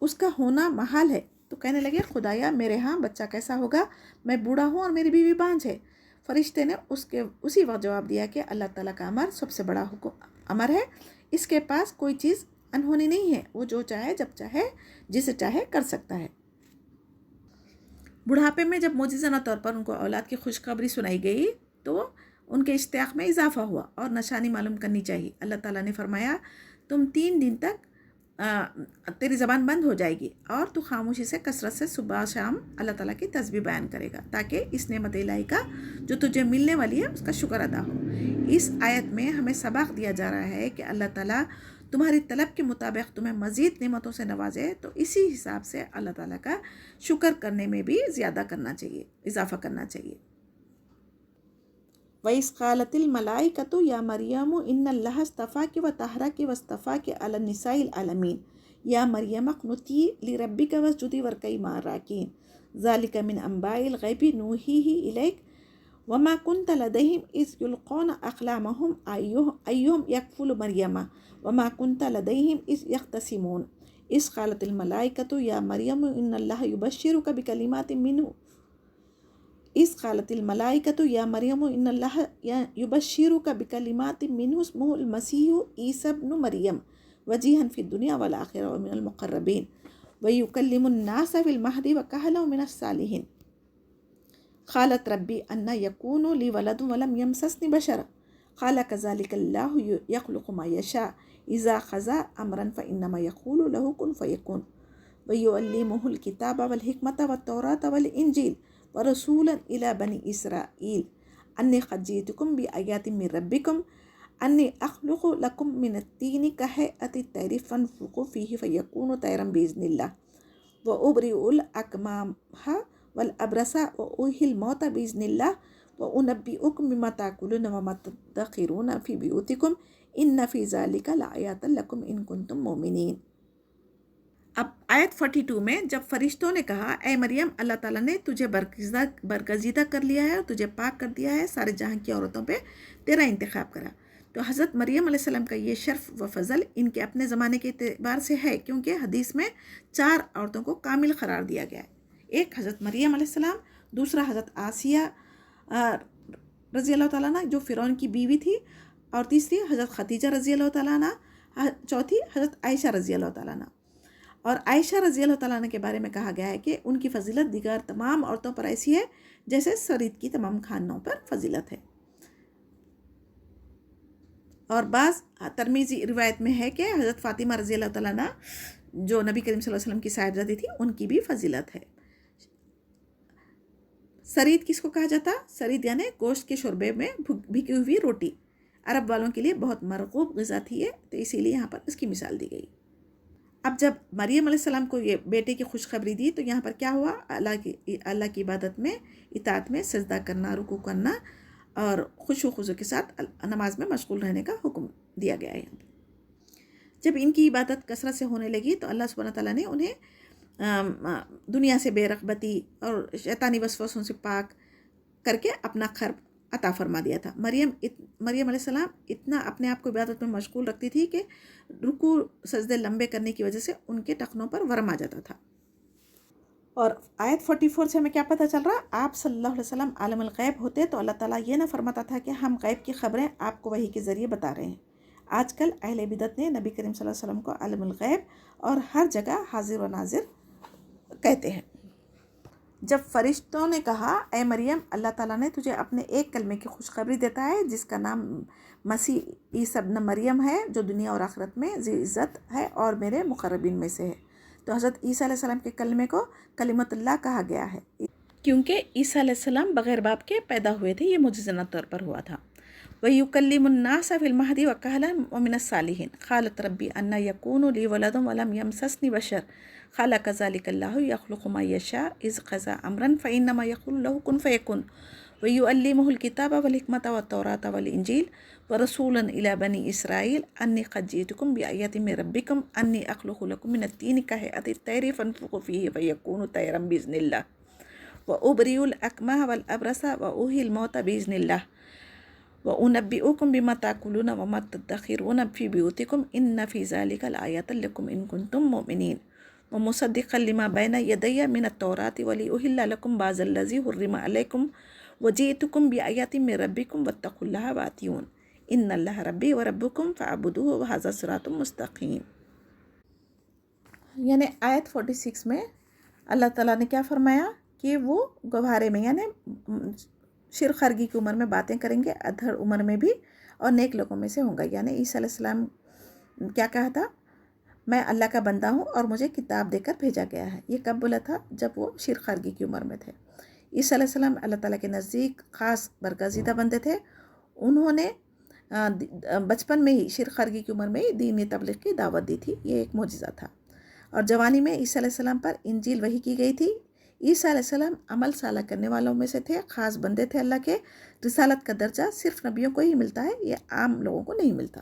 Speaker 2: اس کا ہونا محال ہے. تو کہنے لگے خدایا میرے ہاں بچہ کیسا ہوگا، میں بوڑھا ہوں اور میری بیوی بانجھ ہے. فرشتے نے اسی وقت جواب دیا کہ اللہ تعالیٰ کا امر سب سے بڑا امر ہے، اس کے پاس کوئی چیز انہونی نہیں ہے، وہ جو چاہے جب چاہے جسے چاہے کر سکتا ہے. بڑھاپے میں جب معجزانہ طور پر ان کو اولاد کی خوشخبری سنائی گئی تو ان کے اشتیاق میں اضافہ ہوا اور نشانی معلوم کرنی چاہیے. اللہ تعالیٰ نے فرمایا تم 3 دن تک تیری زبان بند ہو جائے گی اور تو خاموشی سے کثرت سے صبح شام اللہ تعالیٰ کی تسبیح بیان کرے گا تاکہ اس نعمت الہی کا جو تجھے ملنے والی ہے اس کا شکر ادا ہو. اس آیت میں ہمیں سبق دیا جا رہا ہے کہ اللہ تعالیٰ تمہاری طلب کے مطابق تمہیں مزید نعمتوں سے نوازے تو اسی حساب سے اللہ تعالیٰ کا شکر کرنے میں بھی زیادہ کرنا چاہیے، اضافہ کرنا چاہیے. وَإِذْ قَالَتِ الْمَلَائِكَةُ يَا مَرْيَمُ إِنَّ اللَّهَ اصْطَفَاكِ وَطَهَّرَكِ وَاصْطَفَاكِ عَلَى النِّسَاءِ الْعَالَمِينَ. یا مریم اقنتی لربک واسجدی ورکعی مع الراکعین ذالک من انباء الغیب نوحیہ الیک وما كنت لديهم إذ يلقون أقلامهم أيهم يكفل مريم وما كنت لديهم إذ يختصمون إذ قالت الملائكة يا مريم إن الله يبشرك بكلمات منه إذ قالت الملائكة يا مريم إن الله يبشرك بكلمات منه اسمه المسيح عيسى ابن مريم وجيها في الدنيا والآخرة ومن المقربين ويكلم الناس في المهد وكهلا من الصالحين قالت ربي أن يكون لي ولد ولم يمسسني بشر قال كذلك الله يخلق ما يشاء إذا قضى أمرا فإنما يقول له كن فيكون ويعلمه الكتاب والحكمة والتوراة والإنجيل ورسولا إلى بني إسرائيل أني قد جئتكم بآيات من ربكم أني أخلق لكم من الطين كهيئة الطير فانفخوا فيه فيكون طيرا بإذن الله وأبرئ الأكمام والأبرص وأحيي الموتى بإذن الله وأنبئكم بما تأكلون وما تدخرون في بيوتكم إن في ذلك لآيات لكم إن كنتم مؤمنين۔ اب آیت 42 میں جب فرشتوں نے کہا اے مریم اللہ تعالیٰ نے تجھے برگزیدہ کر لیا ہے اور تجھے پاک کر دیا ہے، سارے جہاں کی عورتوں پہ تیرا انتخاب کرا، تو حضرت مریم علیہ السلام کا یہ شرف و فضل ان کے اپنے زمانے کے اعتبار سے ہے، کیونکہ حدیث میں 4 عورتوں کو کامل قرار دیا گیا ہے۔ ایک حضرت مریم علیہ السلام، دوسرا حضرت آسیہ رضی اللہ تعالیٰ عنہ جو فرعون کی بیوی تھی، اور تیسری حضرت خدیجہ رضی اللہ تعالیٰ عنہ، چوتھی حضرت عائشہ رضی اللہ تعالیٰ عنہ۔ اور عائشہ رضی اللہ تعالیٰ عنہ کے بارے میں کہا گیا ہے کہ ان کی فضیلت دیگر تمام عورتوں پر ایسی ہے جیسے سرید کی تمام خانوں پر فضیلت ہے۔ اور بعض ترمذی روایت میں ہے کہ حضرت فاطمہ رضی اللہ تعالیٰ عنہ جو نبی کریم صلی اللہ علیہ وسلم کی صاحبزادی تھی، ان کی بھی فضیلت ہے۔ سرید کس کو کہا جاتا؟ سرید یعنی گوشت کے شوربے میں بھکی ہوئی روٹی، عرب والوں کے لیے بہت مرغوب غذا تھی یہ، تو اسی لیے یہاں پر اس کی مثال دی گئی۔ اب جب مریم علیہ السلام کو یہ بیٹے کی خوشخبری دی تو یہاں پر کیا ہوا؟ اللہ کی عبادت میں، اطاعت میں، سجدہ کرنا، رکوع کرنا اور خشوع و خضوع کے ساتھ نماز میں مشغول رہنے کا حکم دیا گیا ہے۔ جب ان کی عبادت کثرت سے ہونے لگی تو اللہ سبحانہ تعالیٰ نے انہیں دنیا سے بے رغبتی اور شیطانی وسوسوں سے پاک کر کے اپنا قرب عطا فرما دیا تھا۔ مریم علیہ السلام اتنا اپنے آپ کو عبادت میں مشغول رکھتی تھی کہ رکوع سجدے لمبے کرنے کی وجہ سے ان کے ٹخنوں پر ورم آ جاتا تھا۔ اور آیت 44 سے ہمیں کیا پتہ چل رہا؟ آپ صلی اللہ علیہ وسلم عالم الغیب ہوتے تو اللہ تعالیٰ یہ نہ فرماتا تھا کہ ہم غیب کی خبریں آپ کو وحی کے ذریعے بتا رہے ہیں۔ آج کل اہل بدعت نے نبی کریم صلی اللہ علیہ وسلم کو عالم الغیب اور ہر جگہ حاضر و ناظر کہتے ہیں۔ جب فرشتوں نے کہا اے مریم اللہ تعالیٰ نے تجھے اپنے ایک کلمے کی خوشخبری دیتا ہے جس کا نام مسیح عیسی ابن مریم ہے، جو دنیا اور آخرت میں ذی عزت ہے اور میرے مقربین میں سے ہے، تو حضرت عیسیٰ علیہ السلام کے کلمے کو کلمت اللہ کہا گیا ہے، کیونکہ عیسیٰ علیہ السلام بغیر باپ کے پیدا ہوئے تھے، یہ معجزانہ طور پر ہوا تھا۔ وَيُكَلِّمُ النَّاسَ فِي الْمَهْدِ وَكَهْلًا وَمِنَ الصَّالِحِينَ قَالَتْ رَبِّ أَنَّىٰ يَكُونُ لِي وَلَدٌ وَلَمْ يَمْسَسْنِي بَشَرٌ قَالَ كَذَٰلِكَ اللَّهُ يَخْلُقُ مَا يَشَاءُ إِذْ قَضَىٰ أَمْرًا فَإِنَّمَا يَقُولُ لَهُ كُن فَيَكُونُ وَيُعَلِّمُهُ الْكِتَابَ وَالْحِكْمَةَ وَالتَّوْرَاةَ وَالْإِنجِيلَ وَرَسُولًا إِلَىٰ بَنِي إِسْرَائِيلَ أَنِّي قَدْ جِئْتُكُم بِآيَاتٍ مِّن رَّبِّكُمْ أَنِّي أَخْلُقُ لَكُم مِّنَ الطِّينِ كَهَيْئَةِ الطَّيْرِ فَأَنفُخُ فِيهِ فَيَكُونُ طَيْرًا بِإِذْنِ اللَّهِ وَأُبْرِئُ الْأَكْمَحَ وَالْأَبْرَصَ وَأُحْيِي الْمَوْتَىٰ بِإِذْنِ اللَّهِ وَأُنَبِّئُكُم بِمَا تَأْكُلُونَ وَمَا تَدَّخِرُونَ فِي بُيُوتِكُمْ إِنَّ فِي ذَلِكَ لَآيَاتٍ لَكُمْ إِن كُنتُم مُّؤْمِنِينَ وَمُصَدِّقًا لِّمَا بَيْنَ يَدَيَّ مِنَ التَّوْرَاةِ وَلِأُحِلَّ لَكُم بَعْضَ الَّذِي حُرِّمَ عَلَيْكُمْ وَجِئْتُكُم بِآيَاتٍ مِّن رَّبِّكُمْ وَاتَّقُوا اللَّهَ وَأَطِيعُونِ إِنَّ اللَّهَ رَبِّي وَرَبُّكُمْ فَاعْبُدُوهُ وَهَٰذَا صِرَاطٌ مُّسْتَقِيمٌ۔ یعنی آیت 46 میں اللہ تعالیٰ نے کیا فرمایا کہ وہ گوھارے میں یعنی شیرخرگی کی عمر میں باتیں کریں گے، ادھر عمر میں بھی، اور نیک لوگوں میں سے ہوں گا۔ یعنی عیسیٰ علیہ السلام کیا کہا تھا؟ میں اللہ کا بندہ ہوں اور مجھے کتاب دے کر بھیجا گیا ہے۔ یہ کب بولا تھا؟ جب وہ شیرخرگی کی عمر میں تھے۔ عیسیٰ علیہ السلام اللہ تعالیٰ کے نزدیک خاص برگزیدہ بندے تھے۔ انہوں نے بچپن میں ہی شیرخرگی کی عمر میں ہی دینی تبلیغ کی دعوت دی تھی، یہ ایک معجزہ تھا۔ اور جوانی میں عیسیٰ علیہ السلام پر انجیل وحی کی گئی تھی۔ عیسیٰ علیہ السلام عمل صالح کرنے والوں میں سے تھے، خاص بندے تھے اللہ کے۔ رسالت کا درجہ صرف نبیوں کو ہی ملتا ہے، یہ عام لوگوں کو نہیں ملتا۔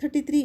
Speaker 2: 33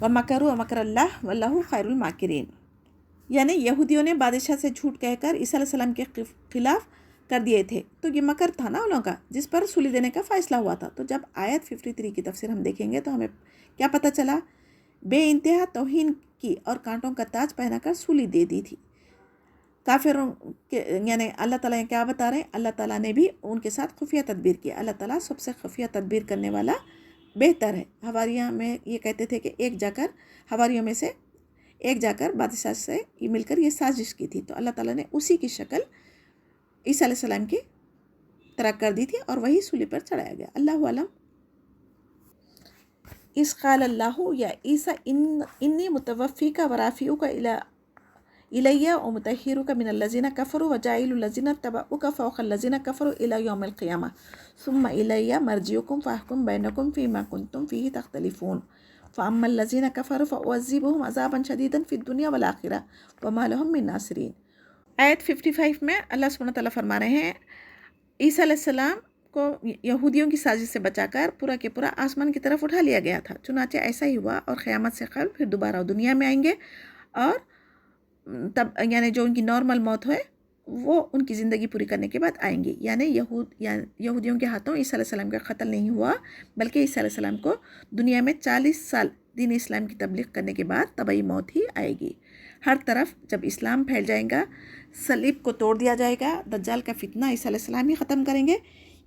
Speaker 2: وَمَكَرُوا وَمَكَرَ اللَّهُ وَاللَّهُ خَيْرُ الْمَاكِرِينَ، یعنی یہودیوں نے بادشاہ سے جھوٹ کہہ کر عیسیٰ علیہ السلام کے خلاف کر دیے تھے، تو یہ مکر تھا نا ان لوگوں کا جس پر سولی دینے کا فیصلہ ہوا تھا۔ تو جب آیت 53 کی تفسیر ہم دیکھیں گے تو ہمیں کیا پتہ چلا؟ بے انتہا توہین کی اور کانٹوں کا تاج پہنا کر سولی دے دی تھی کافروں کے، یعنی اللہ تعالیٰ کیا بتا رہے ہیں؟ اللہ تعالیٰ نے بھی ان کے ساتھ خفیہ تدبیر کی۔ اللہ تعالیٰ سب سے خفیہ تدبیر کرنے والا بہتر ہے۔ حواریہ میں یہ کہتے تھے کہ حواریوں میں سے ایک جا کر بادشاہ سے مل کر یہ سازش کی تھی، تو اللہ تعالیٰ نے اسی کی شکل عیسیٰ علیہ السلام کی طرح کر دی تھی اور وہی سولی پر چڑھایا گیا۔ اللہ علم۔ اذ قال اللہ یا عیسیٰ انی متوفیک ورافعک الی ومطہرک من الذین کفروا وجاعل الذین اتبعوک فوق الذین کفروا الی یوم القیامہ ثم الی مرجعکم فاحکم بینکم فیما کنتم فیہ تختلفون فاما الذین کفروا فاعذبہم عذابا شدیدا فی الدنیا والآخرہ وما لہم من ناصرین۔ آیت 55 میں اللہ سبحانہ تعالیٰ فرما رہے ہیں عیسیٰ علیہ السلام کو یہودیوں کی سازش سے بچا کر پورا کے پورا آسمان کی طرف اٹھا لیا گیا تھا، چنانچہ ایسا ہی ہوا، اور قیامت سے قبل پھر دوبارہ دنیا میں آئیں گے، اور تب یعنی جو ان کی نارمل موت ہوئے وہ ان کی زندگی پوری کرنے کے بعد آئیں گی۔ یعنی یہودیوں کے ہاتھوں عیسیٰ علیہ السلام کا قتل نہیں ہوا، بلکہ عیسیٰ علیہ السلام کو دنیا میں 40 سال دین اسلام کی تبلیغ کرنے کے بعد طبعی موت ہی آئے گی۔ ہر طرف جب اسلام پھیل جائے گا، صلیب کو توڑ دیا جائے گا، دجال کا فتنہ عیسیٰ علیہ السلام ہی ختم کریں گے،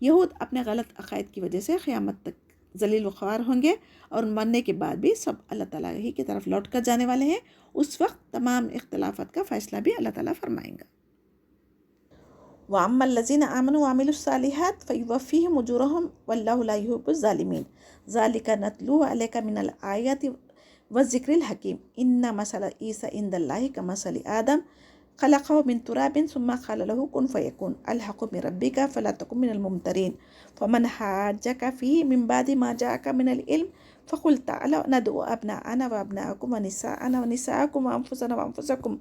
Speaker 2: یہود اپنے غلط عقائد کی وجہ سے قیامت تک ذلیل و خوار ہوں گے، اور مرنے کے بعد بھی سب اللہ تعالیٰ ہی کی طرف لوٹ کر جانے والے ہیں۔ اس وقت تمام اختلافات کا فیصلہ بھی اللہ تعالیٰ فرمائیں گا۔ وَأَمَّا الَّذِينَ آمَنُوا وَعَمِلُوا الصَّالِحَاتِ فَيُوَفِّيهِمْ أُجُورَهُمْ وَاللَّهُ لَا يُحِبُّ الظَّالِمِينَ ذَلِكَ نَتْلُوهُ عَلَيْكَ مِنَ الْآيَاتِ وَالذِّكْرِ الْحَكِيمِ إِنَّ مَثَلَ عِيسَىٰ عِندَ اللَّهِ كَمَثَلِ آدَمَ خلقه من تراب ثم قال له كن فيكون الحق من ربك فلا تكن من الممترين فمن حاجك فيه من بعد ما جاءك من العلم فقل تعالوا ندعو أبناءنا وأبناءكم ونساءنا ونساءكم وأنفسنا وأنفسكم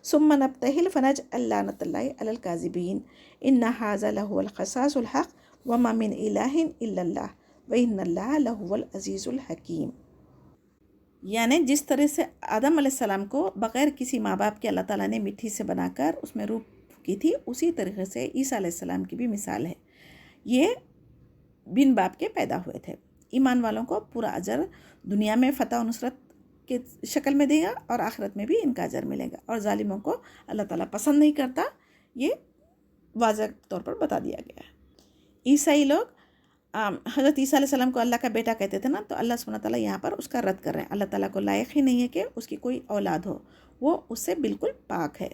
Speaker 2: ثم نبتهل فنجعل لعنة الله على الكاذبين إن هذا لهو القصاص الحق وما من إله إلا الله وإن الله لهو العزيز الحكيم۔ یعنی جس طرح سے آدم علیہ السلام کو بغیر کسی ماں باپ کے اللہ تعالیٰ نے مٹی سے بنا کر اس میں روح کی تھی، اسی طریقے سے عیسیٰ علیہ السلام کی بھی مثال ہے۔ یہ بن باپ کے پیدا ہوئے تھے۔ ایمان والوں کو پورا اجر دنیا میں فتح و نصرت کے شکل میں دے گا، اور آخرت میں بھی ان کا اجر ملے گا، اور ظالموں کو اللہ تعالیٰ پسند نہیں کرتا، یہ واضح طور پر بتا دیا گیا ہے۔ عیسائی لوگ حضرت عیسیٰ علیہ السلام کو اللہ کا بیٹا کہتے تھے نا، تو اللہ سبحانہ تعالیٰ یہاں پر اس کا رد کر رہے ہیں۔ اللہ تعالیٰ کو لائق ہی نہیں ہے کہ اس کی کوئی اولاد ہو، وہ اس سے بالکل پاک ہے۔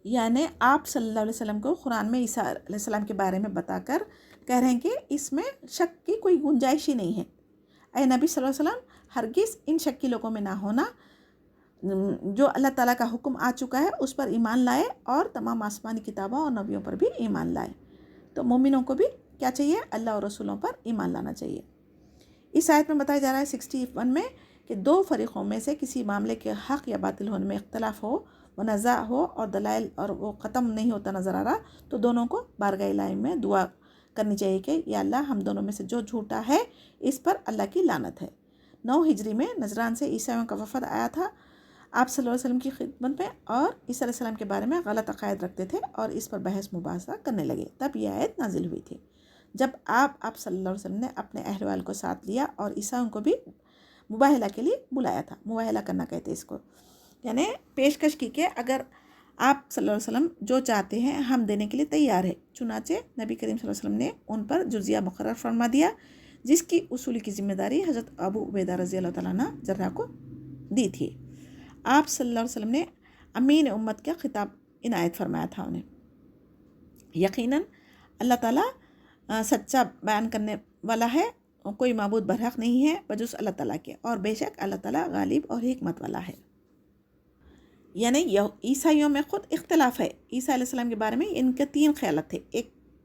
Speaker 2: یعنی آپ صلی اللہ علیہ وسلم کو قرآن میں عیسیٰ علیہ السلام کے بارے میں بتا کر کہہ رہے ہیں کہ اس میں شک کی کوئی گنجائش ہی نہیں ہے۔ اے نبی صلی اللہ علیہ وسلم، ہرگز ان شکی لوگوں میں نہ ہونا، جو اللہ تعالیٰ کا حکم آ چکا ہے اس پر ایمان لائے، اور تمام آسمانی کتابوں اور نبیوں پر بھی ایمان لائے۔ تو مومنوں کو بھی کیا چاہیے؟ اللہ اور رسولوں پر ایمان لانا چاہیے۔ اس آیت میں بتایا جا رہا ہے 61 میں کہ دو فریقوں میں سے کسی معاملے کے حق یا باطل ہونے میں اختلاف ہو، منازع ہو، اور دلائل اور وہ ختم نہیں ہوتا نظر آ رہا، تو دونوں کو بارگاہ الہی میں دعا کرنی چاہیے کہ یا اللہ، ہم دونوں میں سے جو جھوٹا ہے اس پر اللہ کی لعنت ہے۔ 9 ہجری میں نجران سے عیسائیوں کا وفد آیا تھا آپ صلی اللہ علیہ وسلم کی خدمت میں، اور عیسیٰ علیہ السلام کے بارے میں غلط عقائد رکھتے تھے، اور اس پر بحث مباحثہ کرنے لگے۔ تب یہ آیت نازل ہوئی تھی، جب آپ صلی اللہ علیہ وسلم نے اپنے اہل وال کو ساتھ لیا اور عیسائیوں کو بھی مباہلہ کے لیے بلایا تھا۔ مباہلہ کرنا کہتے ہیں اس کو، یعنی پیشکش کی کہ اگر آپ صلی اللہ علیہ وسلم جو چاہتے ہیں ہم دینے کے لیے تیار ہے۔ چنانچہ نبی کریم صلی اللہ علیہ وسلم نے ان پر جزیہ مقرر فرما دیا، جس کی اصول کی ذمہ داری حضرت ابو عبیدہ رضی اللہ تعالیٰ عنہ جرح کو دی تھی۔ آپ صلی اللہ علیہ وسلم نے امین امت کا خطاب عنایت فرمایا تھا انہیں۔ یقیناً اللہ تعالیٰ سچا بیان کرنے والا ہے، کوئی معبود برحق نہیں ہے بجز اللہ تعالیٰ کے، اور بے شک اللہ تعالیٰ غالب اور حکمت والا ہے۔ یعنی عیسائیوں میں خود اختلاف ہے۔ عیسیٰ علیہ السلام کے بارے میں ان کے 3 خیالات تھے۔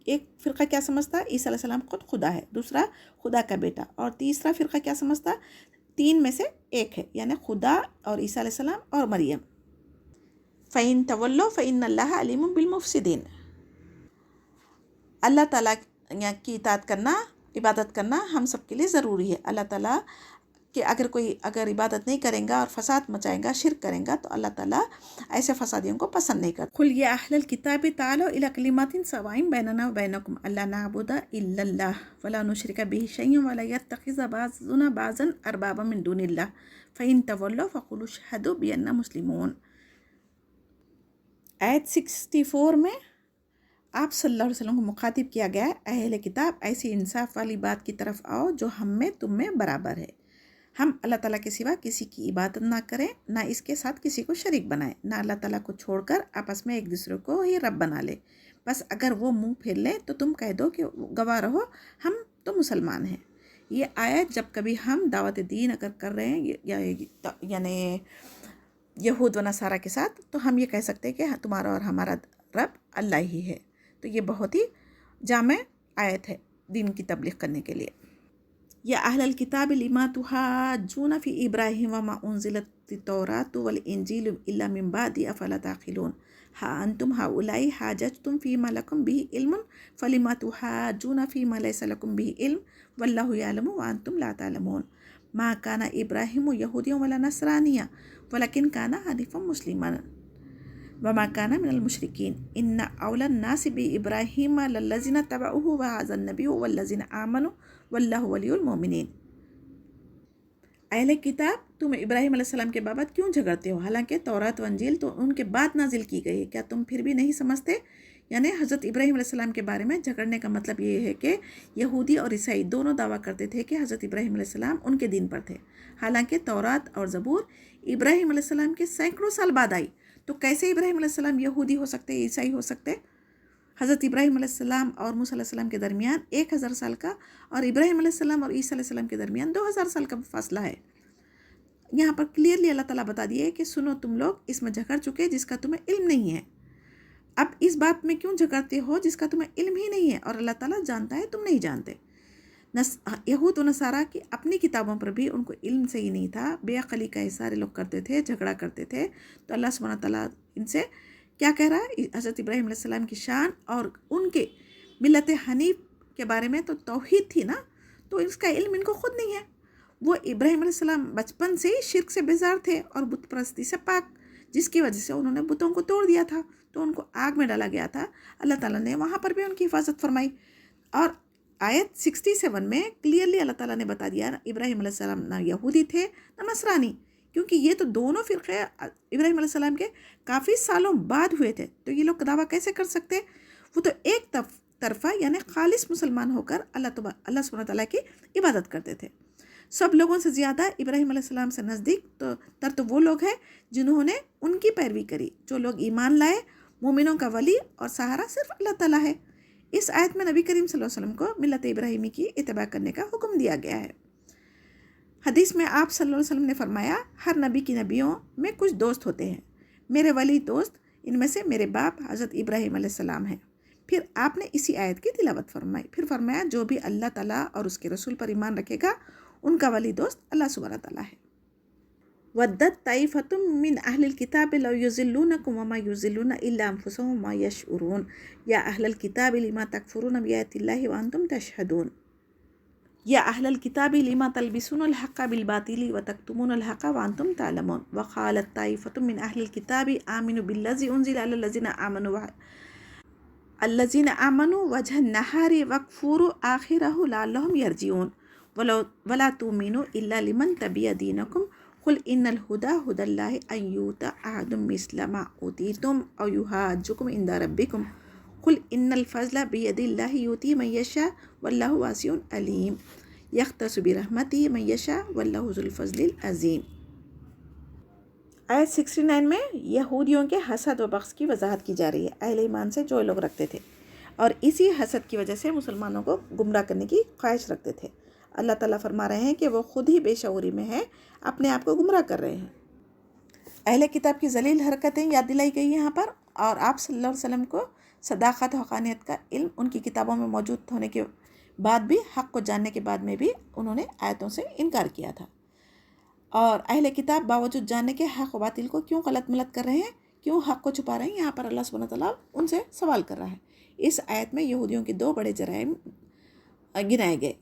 Speaker 2: ایک فرقہ کیا سمجھتا ہے عیسیٰ علیہ السلام خود خدا ہے، دوسرا خدا کا بیٹا، اور تیسرا فرقہ کیا سمجھتا 3 میں سے ایک ہے، یعنی خدا اور عیسیٰ علیہ السلام اور مریم۔ فَإِن تَوَلَّوْا فَإِنَّ اللَّهَ عَلِيمٌ بِالْمُفْسِدِينَ۔ اللہ تعالیٰ کی اطاعت کرنا، عبادت کرنا ہم سب کے لیے ضروری ہے۔ اللہ تعالیٰ کہ اگر عبادت نہیں کریں گا اور فساد مچائیں گا، شرک کریں گا، تو اللہ تعالیٰ ایسے فسادیوں کو پسند نہیں کرتا۔ قل یا اہل الکتاب تعالوا الی کلمات سواء بیننا وبینکم الا نعبد الا اللہ ولا نشرک بہ شیئا ولا یتخذ بعضنا بعضا اربابا من دون اللہ فإن تولوا فقولوا اشہدوا بأننا مسلمون۔ آیت 64 میں آپ صلی اللہ علیہ وسلم کو مخاطب کیا گیا ہے، اہل کتاب ایسی انصاف والی بات کی طرف آؤ جو ہم میں تم میں برابر ہے۔ ہم اللہ تعالیٰ کے سوا کسی کی عبادت نہ کریں، نہ اس کے ساتھ کسی کو شریک بنائیں، نہ اللہ تعالیٰ کو چھوڑ کر آپس میں ایک دوسرے کو ہی رب بنا لے۔ بس اگر وہ منہ پھیر لیں تو تم کہہ دو کہ گواہ رہو ہم تو مسلمان ہیں۔ یہ آیت جب کبھی ہم دعوت دین اگر کر رہے ہیں یعنی یہود و نصارہ کے ساتھ، تو ہم یہ کہہ سکتے ہیں کہ تمہارا اور ہمارا رب اللہ ہی ہے۔ تو یہ بہت ہی جامع آیت ہے دین کی تبلیغ کرنے کے لیے۔ یا اہل الکتاب لما تحاجون فی ابراہیم وما انزلت التوراۃ والانجیل الا من بعد افلا تعقلون ہا انتم ہؤلاء حاججتم فیما لکم بہ علم فلما تحاجون فیما لیس لکم بہ علم واللہ یعلم وانتم لا تعلمون ما کان ابراہیم یہودیا ولا نصرانیا ولکن کان حنیفا مسلما وما كان من المشركين ان اولى الناس بابراہیم للذین اتبعوه وهذا النبی والذین آمنوا واللہ ولی المؤمنین۔ اہل کتاب تم ابراہیم علیہ السلام کے بابت کیوں جھگڑتے ہو، حالانکہ تورات و انجیل تو ان کے بعد نازل کی گئی ہے، کیا تم پھر بھی نہیں سمجھتے؟ یعنی حضرت ابراہیم علیہ السلام کے بارے میں جھگڑنے کا مطلب یہ ہے کہ یہودی اور عیسائی دونوں دعویٰ کرتے تھے کہ حضرت ابراہیم علیہ السلام ان کے دین پر تھے، حالانکہ تورات اور زبور ابراہیم علیہ السلام کے سینکڑوں سال بعد آئی۔ تو کیسے ابراہیم علیہ السلام یہودی ہو سکتے، عیسائی ہو سکتے؟ حضرت ابراہیم علیہ السلام اور موسیٰ علیہ السلام کے درمیان 1000 سال کا، اور ابراہیم علیہ السلام اور عیسیٰ علیہ السلام کے درمیان 2000 سال کا فاصلہ ہے۔ یہاں پر کلیئرلی اللہ تعالیٰ بتا دیے کہ سنو تم لوگ اس میں جھگڑ چکے جس کا تمہیں علم نہیں ہے، اب اس بات میں کیوں جھگڑتے ہو جس کا تمہیں علم ہی نہیں ہے، اور اللہ تعالیٰ جانتا ہے تم نہیں جانتے۔ یہود و نصارہ کی اپنی کتابوں پر بھی ان کو علم صحیح نہیں تھا، بے عقلی کا سارے لوگ کرتے تھے، جھگڑا کرتے تھے۔ تو اللہ سبحانہ تعالیٰ ان سے کیا کہہ رہا ہے؟ حضرت ابراہیم علیہ السلام کی شان اور ان کے ملت حنیف کے بارے میں تو توحید تھی نا، تو اس کا علم ان کو خود نہیں ہے۔ وہ ابراہیم علیہ السلام بچپن سے ہی شرک سے بیزار تھے اور بت پرستی سے پاک، جس کی وجہ سے انہوں نے بتوں کو توڑ دیا تھا، تو ان کو آگ میں ڈالا گیا تھا۔ اللہ تعالیٰ نے وہاں پر بھی ان کی حفاظت فرمائی، اور آیت 67 میں کلیئرلی اللہ تعالیٰ نے بتا دیا ابراہیم علیہ السلام نہ یہودی تھے نہ نصرانی، کیونکہ یہ تو دونوں فرقے ابراہیم علیہ السلام کے کافی سالوں بعد ہوئے تھے، تو یہ لوگ دعویٰ کیسے کر سکتے؟ وہ تو ایک طرفہ یعنی خالص مسلمان ہو کر اللہ سبحانہ تعالیٰ کی عبادت کرتے تھے۔ سب لوگوں سے زیادہ ابراہیم علیہ السلام سے نزدیک تو وہ لوگ ہیں جنہوں نے ان کی پیروی کری، جو لوگ ایمان لائے۔ مومنوں کا ولی اور سہارا صرف اللہ تعالیٰ ہے۔ اس آیت میں نبی کریم صلی اللہ علیہ وسلم کو ملت ابراہیمی کی اتباع کرنے کا حکم دیا گیا ہے۔ حدیث میں آپ صلی اللہ علیہ وسلم نے فرمایا، ہر نبی کی نبیوں میں کچھ دوست ہوتے ہیں، میرے ولی دوست ان میں سے میرے باپ حضرت ابراہیم علیہ السلام ہیں۔ پھر آپ نے اسی آیت کی تلاوت فرمائی، پھر فرمایا جو بھی اللہ تعالیٰ اور اس کے رسول پر ایمان رکھے گا ان کا ولی دوست اللہ سبحانہ تعالیٰ ہے۔ وَدَّتْ طَائِفَةٌ مِّنْ أَهْلِ الْكِتَابِ لَوْ يُضِلُّونَكُمْ وَمَا يُضِلُّونَ إِلَّا أَنفُسَهُمْ وَمَا يَشْعُرُونَ يَا أَهْلَ الْكِتَابِ لِمَ تَكْفُرُونَ بِآيَاتِ اللَّهِ وَأَنْتُمْ تَشْهَدُونَ يَا أَهْلَ الْكِتَابِ لِمَ تَلْبِسُونَ الْحَقَّ بِالْبَاطِلِ وَتَكْتُمُونَ الْحَقَّ وَأَنْتُمْ تَعْلَمُونَ وَقَالَتْ طَائِفَةٌ مِّنْ أَهْلِ الْكِتَابِ آمِنُوا بِالَّذِي أُنزِلَ عَلَى الَّذِينَ آمَنُوا وَجْهَ النَّهَارِ وَاكْفُرُوا آخِرَهُ لَعَلَّهُمْ يَرْجِعُونَ وَلَا تُؤْمِنُوا إِلَّا لِمَنْ تَبِعَ دِينَكُمْ قل ان الہدی ہدی اللہ ان یؤتی احد مثل ما اوتیتم او یحاجکم عند ربکم قل ان الفضل بید اللہ یؤتی من یشاء واللہ واسع علیم یختص برحمتہ من یشاء واللہ ذو الفضل العظیم۔ آیت 69 میں یہودیوں کے حسد و بغض کی وضاحت کی جا رہی ہے، اہل ایمان سے جو لوگ رکھتے تھے اور اسی حسد کی وجہ سے مسلمانوں کو گمراہ کرنے کی خواہش رکھتے تھے۔ اللہ تعالیٰ فرما رہے ہیں کہ وہ خود ہی بے شعوری میں ہے، اپنے آپ کو گمراہ کر رہے ہیں۔ اہل کتاب کی ذلیل حرکتیں یاد دلائی گئی یہاں پر، اور آپ صلی اللہ علیہ وسلم کو صداقت و حقانیت کا علم ان کی کتابوں میں موجود ہونے کے بعد بھی، حق کو جاننے کے بعد میں بھی انہوں نے آیتوں سے انکار کیا تھا۔ اور اہل کتاب باوجود جاننے کے حق و باطل کو کیوں غلط ملت کر رہے ہیں، کیوں حق کو چھپا رہے ہیں، یہاں پر اللہ سبحانہ تعالیٰ ان سے سوال کر رہا ہے۔ اس آیت میں یہودیوں کے 2 بڑے جرائم گنائے گئے،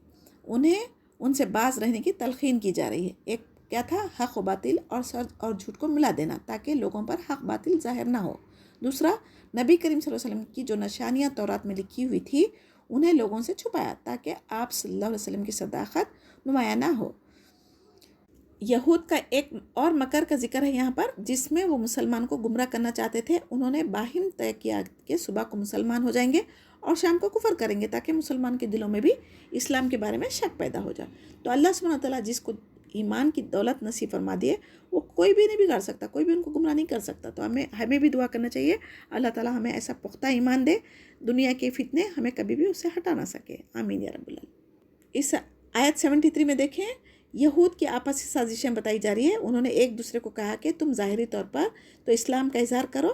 Speaker 2: انہیں ان سے باز رہنے کی تلقین کی جا رہی ہے۔ ایک کیا تھا؟ حق و باطل اور سچ اور جھوٹ کو ملا دینا تاکہ لوگوں پر حق باطل ظاہر نہ ہو۔ دوسرا، نبی کریم صلی اللہ علیہ وسلم کی جو نشانیاں تورات میں لکھی ہوئی تھی انہیں لوگوں سے چھپایا تاکہ آپ صلی اللہ علیہ وسلم کی صداقت نمایاں نہ ہو۔ یہود کا ایک اور مکر کا ذکر ہے یہاں پر، جس میں وہ مسلمان کو گمراہ کرنا چاہتے تھے۔ انہوں نے باہم طے کیا کہ صبح کو مسلمان ہو جائیں گے اور شام کو کفر کریں گے تاکہ مسلمان کے دلوں میں بھی اسلام کے بارے میں شک پیدا ہو جائے۔ تو اللہ سبحانہ وتعالیٰ جس کو ایمان کی دولت نصیب فرما دیے وہ کوئی بھی نہیں بگاڑ سکتا، کوئی بھی ان کو گمراہ نہیں کر سکتا۔ تو ہمیں بھی دعا کرنا چاہیے اللہ تعالیٰ ہمیں ایسا پختہ ایمان دے، دنیا کے فتنے ہمیں کبھی بھی اس سے ہٹا نہ سکے، آمین یا رب العالمین۔ اس آیت 73 میں دیکھیں، یہود کی آپسی سازشیں بتائی جا رہی ہے۔ انہوں نے ایک دوسرے کو کہا کہ تم ظاہری طور پر تو اسلام کا اظہار کرو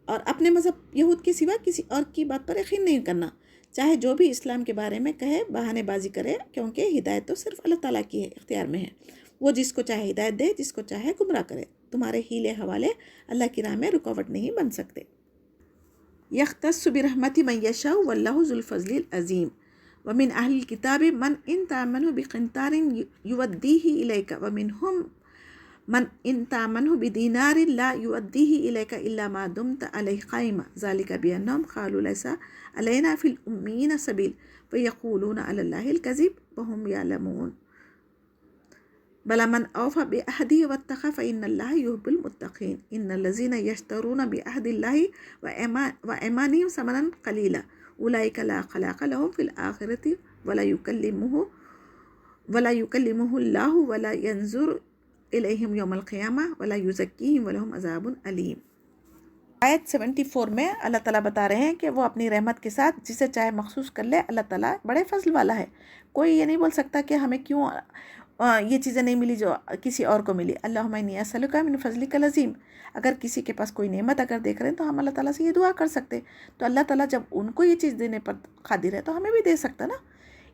Speaker 2: اور اپنے مذہب یہود کے سوا کسی اور کی بات پر یقین نہیں کرنا، چاہے جو بھی اسلام کے بارے میں کہے بہانے بازی کرے، کیونکہ ہدایت تو صرف اللہ تعالیٰ کی ہے، اختیار میں ہے، وہ جس کو چاہے ہدایت دے، جس کو چاہے گمراہ کرے، تمہارے ہیلے حوالے اللہ کی راہ میں رکاوٹ نہیں بن سکتے۔ یختص برحمتہ من یشاء واللہ ذو الفضل العظیم ومن اہل الکتاب من ان تأمنه بقنطار یؤدیہ الیک ومنہم من ان تأمنه بدینار لا یؤدیہ الیک الا ما دمت علیہ قائما ذلک بانہم قالوا لیس علینا فی الأمیین سبیل ویقولون علی اللہ الکذب وہم یعلمون بلی من اوفی بعہدہ واتقی فإن اللہ یحب المتقین ان الذین یشترون بعہد اللہ وایمانہم ثمنا قلیلا اولئک لا خلاق لهم فی الآخرۃ ولا یکلمهم اللہ ولا ینظر الیہم یوم القیامہ ولا یزکیہم ولہم عذاب علیم۔ آیت 74 میں اللہ تعالیٰ بتا رہے ہیں کہ وہ اپنی رحمت کے ساتھ جسے چاہے مخصوص کر لے۔ اللہ تعالیٰ بڑے فضل والا ہے، کوئی یہ نہیں بول سکتا کہ ہمیں کیوں یہ چیزیں نہیں ملی جو کسی اور کو ملی۔ اللہم انی اسألک من فضلک العظیم، اگر کسی کے پاس کوئی نعمت اگر دیکھ رہے ہیں تو ہم اللہ تعالیٰ سے یہ دعا کر سکتے، تو اللہ تعالیٰ جب ان کو یہ چیز دینے پر قادر ہے تو ہمیں بھی دے سکتا نا۔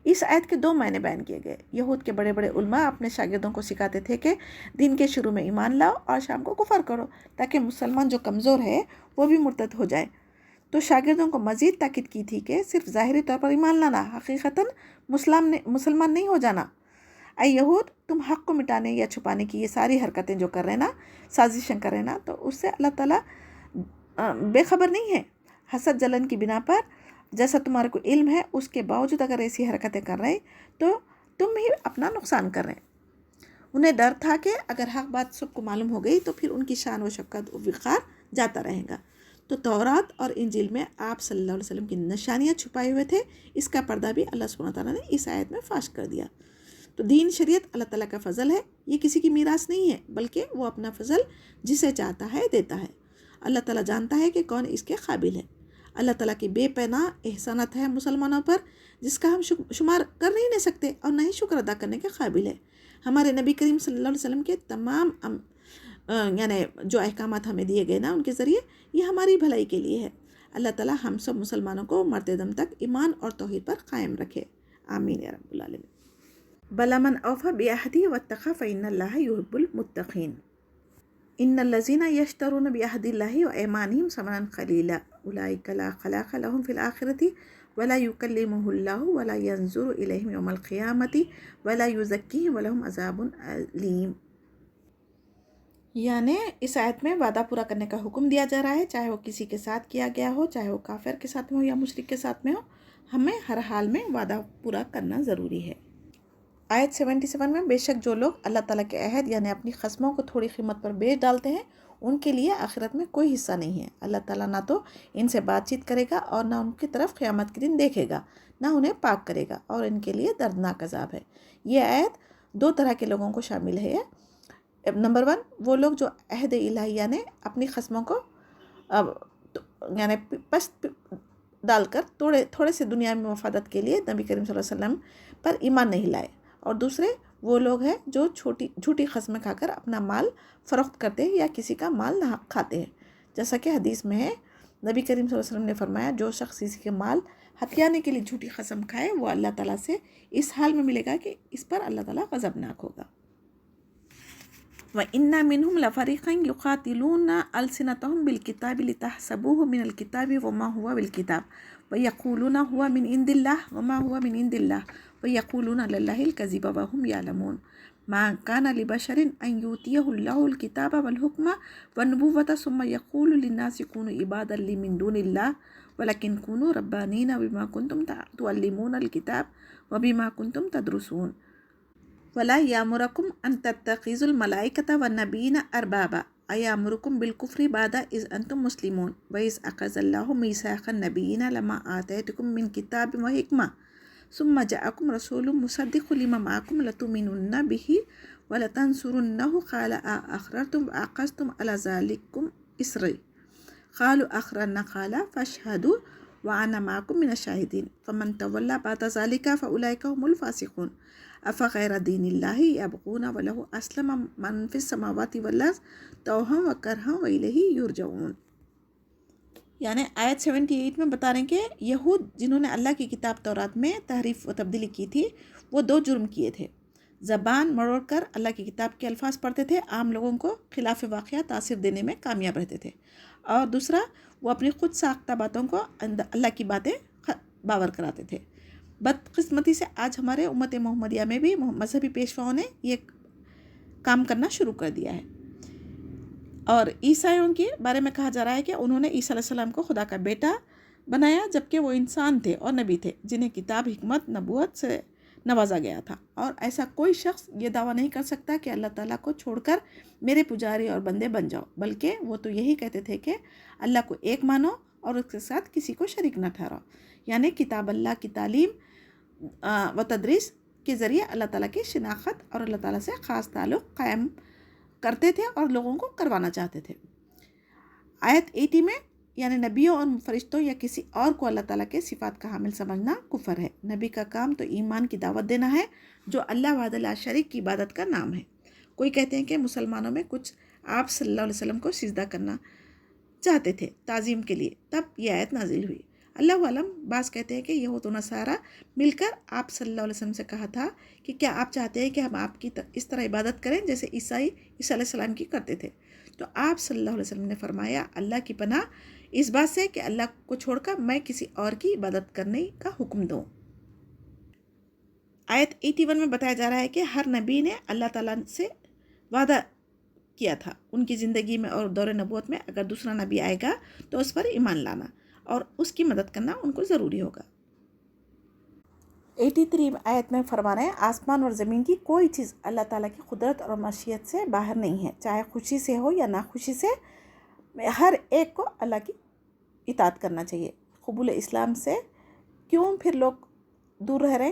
Speaker 2: اس آیت کے دو معنی بیان کیے گئے۔ یہود کے بڑے بڑے علماء اپنے شاگردوں کو سکھاتے تھے کہ دن کے شروع میں ایمان لاؤ اور شام کو کفر کرو تاکہ مسلمان جو کمزور ہے وہ بھی مرتد ہو جائے۔ تو شاگردوں کو مزید تاکید کی تھی کہ صرف ظاہری طور پر ایمان لانا، حقیقتاً مسلمان نہیں ہو جانا۔ اے یہود، تم حق کو مٹانے یا چھپانے کی یہ ساری حرکتیں جو کر رہے نا، سازشیں کر رہے نا، تو اس سے اللہ تعالیٰ بے خبر نہیں ہے۔ حسد جلن کی بنا پر جیسا تمہارے کو علم ہے اس کے باوجود اگر ایسی حرکتیں کر رہے تو تم ہی اپنا نقصان کر رہے ہیں۔ انہیں ڈر تھا کہ اگر حق بات سب کو معلوم ہو گئی تو پھر ان کی شان و شوکت و وقار جاتا رہے گا۔ تو تورات اور انجیل میں آپ صلی اللہ علیہ وسلم کی نشانیاں چھپائے ہوئے تھے، اس کا پردہ بھی اللہ سبحانہ تعالیٰ نے اس آیت میں فاش کر دیا۔ تو دین شریعت اللہ تعالیٰ کا فضل ہے، یہ کسی کی میراث نہیں ہے، بلکہ وہ اپنا فضل جسے چاہتا ہے دیتا ہے۔ اللہ تعالیٰ جانتا ہے کہ کون اس کے قابل ہے۔ اللہ تعالیٰ کی بے پناہ احسانات ہے مسلمانوں پر جس کا ہم شمار کر نہیں سکتے اور نہ ہی شکر ادا کرنے کے قابل ہے۔ ہمارے نبی کریم صلی اللہ علیہ وسلم کے تمام یعنی جو احکامات ہمیں دیے گئے نا ان کے ذریعے یہ ہماری بھلائی کے لیے ہے۔ اللہ تعالیٰ ہم سب مسلمانوں کو مرتے دم تک ایمان اور توحید پر قائم رکھے، آمین یا رب العالمین۔ بلی من اوفی بعہدہ واتقی فإن اللہ یحب المتقین ان الذین یشترون بعہد اللہ وایمانہم ثمنا قلیلا اولئک لا خلاق لهم فی الآخرۃ ولا یکلمهم اللہ ولا ینظر الیہم یوم القیامۃ ولا یزکیہم ولہم عذاب علیم۔ یعنی اس آیت میں وعدہ پورا کرنے کا حکم دیا جا رہا ہے، چاہے وہ کسی کے ساتھ کیا گیا ہو، چاہے وہ کافر کے ساتھ میں ہو یا مشرک کے ساتھ میں ہو، ہمیں ہر حال میں وعدہ پورا کرنا ضروری ہے۔ آیت 77 میں بے شک جو لوگ اللہ تعالیٰ کے عہد یعنی اپنی قسموں کو تھوڑی قیمت پر بیچ ڈالتے ہیں ان کے لیے آخرت میں کوئی حصہ نہیں ہے۔ اللہ تعالیٰ نہ تو ان سے بات چیت کرے گا اور نہ ان کی طرف قیامت کے دن دیکھے گا، نہ انہیں پاک کرے گا، اور ان کے لیے دردناک عذاب ہے۔ یہ آیت دو طرح کے لوگوں کو شامل ہے۔ نمبر 1، وہ لوگ جو عہد الہی یعنی اپنی قسموں کو یعنی پست ڈال کر تھوڑے سے دنیا میں مفادت کے لیے نبی کریم صلی اللہ علیہ وسلم پر ایمان نہیں لائے، اور دوسرے وہ لوگ ہیں جو جھوٹی قسمیں کھا کر اپنا مال فروخت کرتے ہیں یا کسی کا مال نہ کھاتے ہیں۔ جیسا کہ حدیث میں ہے، نبی کریم صلی اللہ علیہ وسلم نے فرمایا جو شخص کسی کے مال ہتھیانے کے لیے جھوٹی قسم کھائے وہ اللہ تعالیٰ سے اس حال میں ملے گا کہ اس پر اللہ تعالیٰ غضبناک ہوگا۔ وَإِنَّ مِنْهُمْ لَفَرِيقًا يُقَاتِلُونَ أَلْسِنَتَهُمْ بِالْكِتَابِ لِتَحْسَبُوهُ مِنَ الْكِتَابِ وَمَا هُوَ بِالْكِتَابِ وَيَقُولُونَ هُوَ مِنْ عِنْدِ اللَّهِ وَمَا هُوَ مِنْ عِنْدِ اللَّهِ وَيَقُولُونَ عَلَى اللَّهِ الْكَذِبَ وَهُمْ يَعْلَمُونَ مَا كَانَ لِبَشَرٍ أَنْ يُؤْتِيَهُ اللَّهُ الْكِتَابَ وَالْحُكْمَ وَالنُّبُوَّةَ ثُمَّ يَقُولُ لِلنَّاسِ كُونُوا عِبَادًا لِّي مِن دُونِ اللَّهِ وَلَكِنْ كُونُوا رَبَّانِينَ بِمَا كُنْتُمْ تُعَلِّمُونَ الْكِتَابَ وَبِمَا كُنْتُمْ تَدْرُسُونَ وَلَا يَأْمُرُكُمْ أَنْ تَتَّخِذُوا الْمَلَائِكَةَ وَالنَّبِيِّينَ أَرْبَابًا أَيَأْمُرُكُمْ بِالْكُفْرِ بَعْدَ إِذْ أَنْتُمْ مُسْلِمُونَ وَإِذْ أَخَذَ اللَّهُ مِيثَاقَ النَّبِيِّينَ لَمَا آتَيْتُكُم مِّن كِتَابٍ وَحِكْمَةٍ ثُمَّ جَاءَكُمْ رَسُولٌ مُصَدِّقٌ لِّمَا مَعَكُمْ لَتُؤْمِنُنَّ بِهِ وَلَتَنصُرُنَّهُ قَالَ أَأَقْرَرْتُمْ وَأَخَذْتُمْ عَلَى ذَلِكُمْ إِصْرِي قالوا أقررنا قال فاشهدوا وأنا معكم من الشاهدين فمن تولى بعد ذلك فأولئك هم الفاسقون أفغير دين الله يبغون وله أسلم من في السماوات والأرض طوعا وكرها وإليه يرجعون. یعنی آیت 78 میں بتا رہے ہیں کہ یہود جنہوں نے اللہ کی کتاب تورات میں تحریف و تبدیلی کی تھی وہ 2 جرم کیے تھے. زبان مروڑ کر اللہ کی کتاب کے الفاظ پڑھتے تھے، عام لوگوں کو خلاف واقعہ تاثیر دینے میں کامیاب رہتے تھے، اور دوسرا وہ اپنی خود ساختہ باتوں کو اللہ کی باتیں باور کراتے تھے. بدقسمتی سے آج ہمارے امت محمدیہ میں بھی مذہبی پیشواؤں نے یہ کام کرنا شروع کر دیا ہے. اور عیسائیوں کے بارے میں کہا جا رہا ہے کہ انہوں نے عیسیٰ علیہ السلام کو خدا کا بیٹا بنایا، جبکہ وہ انسان تھے اور نبی تھے جنہیں کتاب، حکمت، نبوت سے نوازا گیا تھا. اور ایسا کوئی شخص یہ دعویٰ نہیں کر سکتا کہ اللہ تعالیٰ کو چھوڑ کر میرے پجاری اور بندے بن جاؤ، بلکہ وہ تو یہی کہتے تھے کہ اللہ کو ایک مانو اور اس کے ساتھ کسی کو شریک نہ ٹھہراؤ. یعنی کتاب اللہ کی تعلیم و تدریس کے ذریعے اللہ تعالیٰ کی شناخت اور اللہ تعالیٰ سے خاص تعلق قائم کرتے تھے اور لوگوں کو کروانا چاہتے تھے. آیت 80 میں یعنی نبیوں اور فرشتوں یا کسی اور کو اللہ تعالیٰ کے صفات کا حامل سمجھنا کفر ہے. نبی کا کام تو ایمان کی دعوت دینا ہے جو اللہ وحدہ لا شریک کی عبادت کا نام ہے. کوئی کہتے ہیں کہ مسلمانوں میں کچھ آپ صلی اللہ علیہ وسلم کو سجدہ کرنا چاہتے تھے تعظیم کے لیے، تب یہ آیت نازل ہوئی. اللہ علم. بعض کہتے ہیں کہ یہود و نصارہ مل کر آپ صلی اللہ علیہ وسلم سے کہا تھا کہ کیا آپ چاہتے ہیں کہ ہم آپ کی اس طرح عبادت کریں جیسے عیسائی عیسیٰ علیہ السلام کی کرتے تھے؟ تو آپ صلی اللہ علیہ وسلم نے فرمایا اللہ کی پناہ اس بات سے کہ اللہ کو چھوڑ کر میں کسی اور کی عبادت کرنے کا حکم دوں. آیت 81 میں بتایا جا رہا ہے کہ ہر نبی نے اللہ تعالیٰ سے وعدہ کیا تھا ان کی زندگی میں اور دور نبوت میں اگر دوسرا نبی آئے گا تو اس پر ایمان لانا اور اس کی مدد کرنا ان کو ضروری ہوگا. 83 آیت میں فرما رہے ہیں آسمان اور زمین کی کوئی چیز اللہ تعالیٰ کی قدرت اور مشیت سے باہر نہیں ہے، چاہے خوشی سے ہو یا ناخوشی سے. ہر ایک کو اللہ کی اطاعت کرنا چاہیے. قبول اسلام سے کیوں پھر لوگ دور رہ رہے؟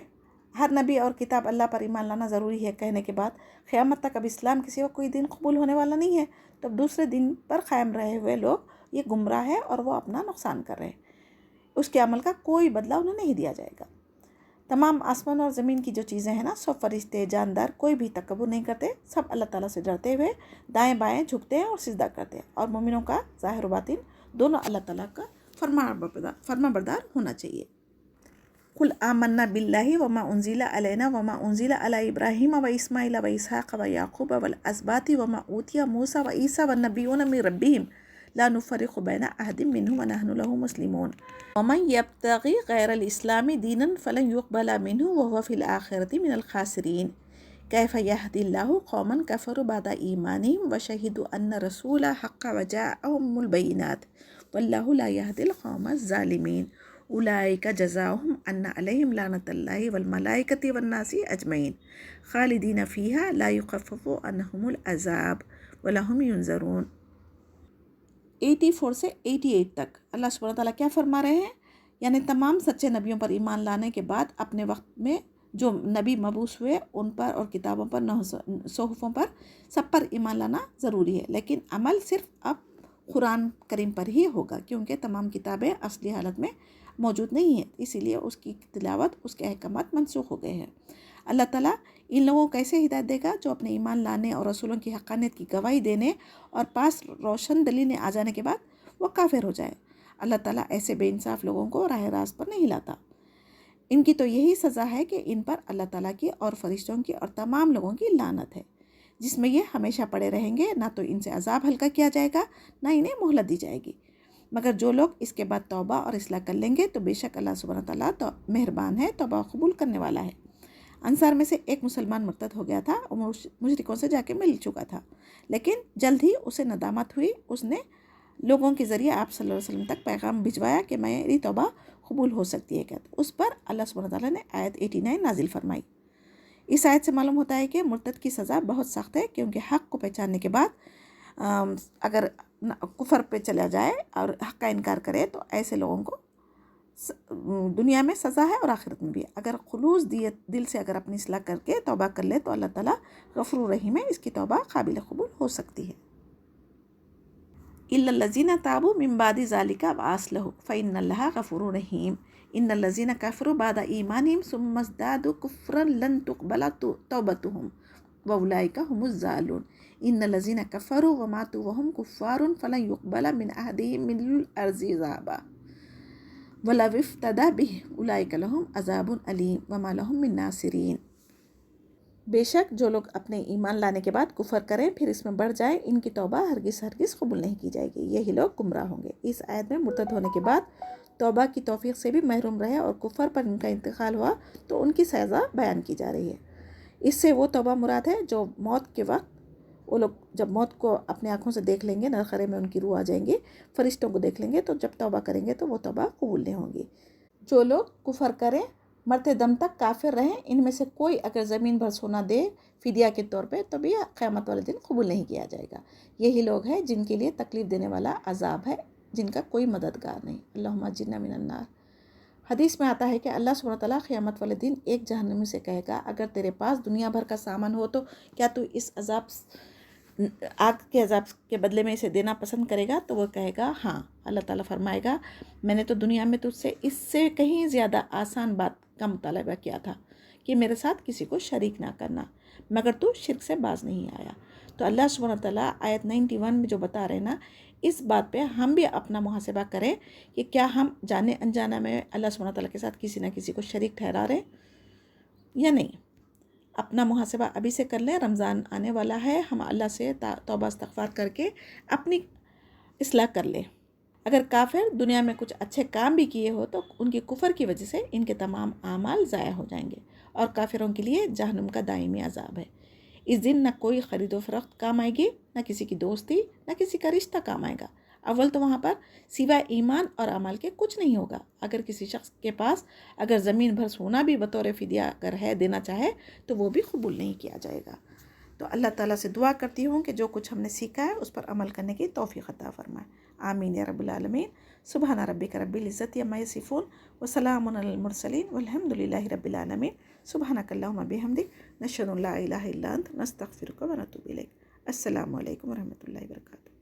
Speaker 2: ہر نبی اور کتاب اللہ پر ایمان لانا ضروری ہے کہنے کے بعد قیامت تک اب اسلام کے سوا کوئی دین قبول ہونے والا نہیں ہے، تو اب دوسرے دین پر قائم رہے ہوئے لوگ یہ گمراہ ہے اور وہ اپنا نقصان کر رہے ہیں. اس کے عمل کا کوئی بدلہ انہیں نہیں دیا جائے گا. تمام آسمان اور زمین کی جو چیزیں ہیں نا، سب فرشتے، جاندار، کوئی بھی تکبر نہیں کرتے، سب اللہ تعالیٰ سے ڈرتے ہوئے دائیں بائیں جھکتے ہیں اور سجدہ کرتے ہیں. اور مومنوں کا ظاہر و باطن دونوں اللہ تعالیٰ کا فرما بردار ہونا چاہیے. قل آمنا باللہ وما انزل علینا وما انزل علی ابراہیم و اسماعیل و اسحاق و یعقوب والاسباط وما اوتی موسیٰ و عیسیٰ والنبیون من ربہم لا نفرق بین احد منہم ونحن لہ مسلمون ومن یبتغی غیر الاسلام دینا فلن یقبل منہ وہو فی الآخرۃ من الخاسرین کیف یہدی اللہ قوما کفروا بعد ایمانہم وشہدوا ان الرسول حق وجاءہم البینات واللہ لا یہدی القوم الظالمین اولئک جزاؤہم ان علیہم لعنۃ اللہ والملائکۃ والناس اجمعین خالدین فیہا لا یخفف عنہم العذاب ولہم ینظرون. 84 سے 88 تک اللہ سبحانہ تعالیٰ کیا فرما رہے ہیں؟ یعنی تمام سچے نبیوں پر ایمان لانے کے بعد اپنے وقت میں جو نبی مبعوث ہوئے ان پر اور کتابوں پر، صحفوں پر، سب پر ایمان لانا ضروری ہے، لیکن عمل صرف اب قرآن کریم پر ہی ہوگا کیونکہ تمام کتابیں اصلی حالت میں موجود نہیں ہیں، اسی لیے اس کی تلاوت، اس کے احکامات منسوخ ہو گئے ہیں. اللہ تعالیٰ ان لوگوں کو کیسے ہدایت دے گا؟ جو اپنے ایمان لانے اور رسولوں کی حقانیت کی گواہی دینے اور پاس روشن دلیلیں آ جانے کے بعد وہ کافر ہو جائے. اللہ تعالیٰ ایسے بے انصاف لوگوں کو راہ راست پر نہیں لاتا. ان کی تو یہی سزا ہے کہ ان پر اللہ تعالیٰ کی اور فرشتوں کی اور تمام لوگوں کی لعنت ہے، جس میں یہ ہمیشہ پڑے رہیں گے. نہ تو ان سے عذاب ہلکا کیا جائے گا، نہ انہیں مہلت دی جائے گی، مگر جو لوگ اس کے بعد توبہ اور اصلاح کر لیں گے تو بے شک اللہ سبحانہ تعالیٰ تو مہربان ہے، توبہ قبول کرنے والا ہے. انصار میں سے ایک مسلمان مرتد ہو گیا تھا اور مشرکوں سے جا کے مل چکا تھا، لیکن جلد ہی اسے ندامت ہوئی۔ اس نے لوگوں کے ذریعے آپ صلی اللہ علیہ وسلم تک پیغام بھجوایا کہ میری توبہ قبول ہو سکتی ہے کیا؟ اس پر اللہ سبحانہ وتعالیٰ نے آیت 89 نازل فرمائی۔ اس آیت سے معلوم ہوتا ہے کہ مرتد کی سزا بہت سخت ہے، کیونکہ حق کو پہچاننے کے بعد اگر کفر پہ چلا جائے اور حق کا انکار کرے تو ایسے لوگوں کو دنیا میں سزا ہے اور آخرت میں بھی۔ اگر خلوص دل سے اگر اپنی اصلاح کر کے توبہ کر لے تو اللہ تعالیٰ غفور رحیم ہے، اس کی توبہ قابل قبول ہو سکتی ہے۔ اِلَّا الَّذِينَ تَابُوا مِن بَعْدِ ذَلِكَ وَأَصْلَحُوا فَإِنَّ اللَّهَ غَفُورٌ رَحِيمٌ إِنَّ الَّذِينَ كَفَرُوا بَعْدَ إِيمَانِهِمْ ثُمَّ ازْدَادُوا كُفْرًا لَن تُقْبَلَ تَوْبَتُهُمْ وَأُولَٰئِكَ هُمُ الضَّالُّونَ إِنَّ الَّذِينَ كَفَرُوا وَمَاتُوا وَهُمْ كُفَّارٌ فَلَن يُقْبَلَ مِنْ أَحَدِهِم مِّلْءُ الْأَرْضِ ذَهَبًا وَلَوِ افْتَدَىٰ بِهِ أُولَٰئِكَ لَهُمْ عَذَابٌ أَلِيمٌ وَمَا لَهُم مِّن نَاصِرِينَ۔ بے شک جو لوگ اپنے ایمان لانے کے بعد کفر کریں پھر اس میں بڑھ جائیں، ان کی توبہ ہرگز قبول نہیں کی جائے گی، یہی لوگ گمراہ ہوں گے۔ اس آیت میں مرتد ہونے کے بعد توبہ کی توفیق سے بھی محروم رہے اور کفر پر ان کا انتقال ہوا تو ان کی سزا بیان کی جا رہی ہے۔ اس سے وہ توبہ مراد ہے جو موت کے وقت وہ لوگ جب موت کو اپنے آنکھوں سے دیکھ لیں گے، نرخرے میں ان کی روح آ جائیں گی، فرشتوں کو دیکھ لیں گے، تو جب توبہ کریں گے تو وہ توبہ قبول نہیں ہوگی۔ جو لوگ کفر کریں مرتے دم تک کافر رہیں، ان میں سے کوئی اگر زمین بھر سونا دے فدیہ کے طور پہ تو بھی قیامت والے دن قبول نہیں کیا جائے گا۔ یہی لوگ ہیں جن کے لیے تکلیف دینے والا عذاب ہے، جن کا کوئی مددگار نہیں۔ اللہم اجرنا من النار۔ حدیث میں آتا ہے کہ اللہ سبحانہ وتعالیٰ قیامت والے دن ایک جہنمی سے کہے گا، اگر تیرے پاس دنیا بھر کا سامان ہو تو کیا تو اس آگ کے عذاب کے بدلے میں اسے دینا پسند کرے گا؟ تو وہ کہے گا ہاں۔ اللہ تعالیٰ فرمائے گا، میں نے تو دنیا میں تجھ سے اس سے کہیں زیادہ آسان بات کا مطالبہ کیا تھا کہ میرے ساتھ کسی کو شریک نہ کرنا، مگر تو شرک سے باز نہیں آیا۔ تو اللہ سبحانہ تعالیٰ آیت 91 میں جو بتا رہے نا، اس بات پہ ہم بھی اپنا محاسبہ کریں کہ کیا ہم جانے انجانے میں اللہ سبحانہ تعالیٰ کے ساتھ کسی نہ کسی کو شریک ٹھہرا رہے یا نہیں۔ اپنا محاسبہ ابھی سے کر لیں، رمضان آنے والا ہے، ہم اللہ سے توبہ استغفار کر کے اپنی اصلاح کر لیں۔ اگر کافر دنیا میں کچھ اچھے کام بھی کیے ہو تو ان کی کفر کی وجہ سے ان کے تمام اعمال ضائع ہو جائیں گے، اور کافروں کے لیے جہنم کا دائمی عذاب ہے۔ اس دن نہ کوئی خرید و فروخت کام آئے گی، نہ کسی کی دوستی، نہ کسی کا رشتہ کام آئے گا۔ اول تو وہاں پر سوائے ایمان اور عمل کے کچھ نہیں ہوگا۔ اگر کسی شخص کے پاس اگر زمین بھر سونا بھی بطور فدیہ اگر ہے دینا چاہے تو وہ بھی قبول نہیں کیا جائے گا۔ تو اللہ تعالیٰ سے دعا کرتی ہوں کہ جو کچھ ہم نے سیکھا ہے اس پر عمل کرنے کی توفیق عطا فرمائے۔ آمین یا رب العالمین۔ سبحان ربک رب العزت عما یصفون وسلام علی المرسلین والحمد للہ رب العالمین۔ سبحانک اللہم بحمدک نشہد ان لا الہ الا انت نستغفرک ونتوب الیک۔ السلام علیکم ورحمۃ اللہ وبرکاتہ۔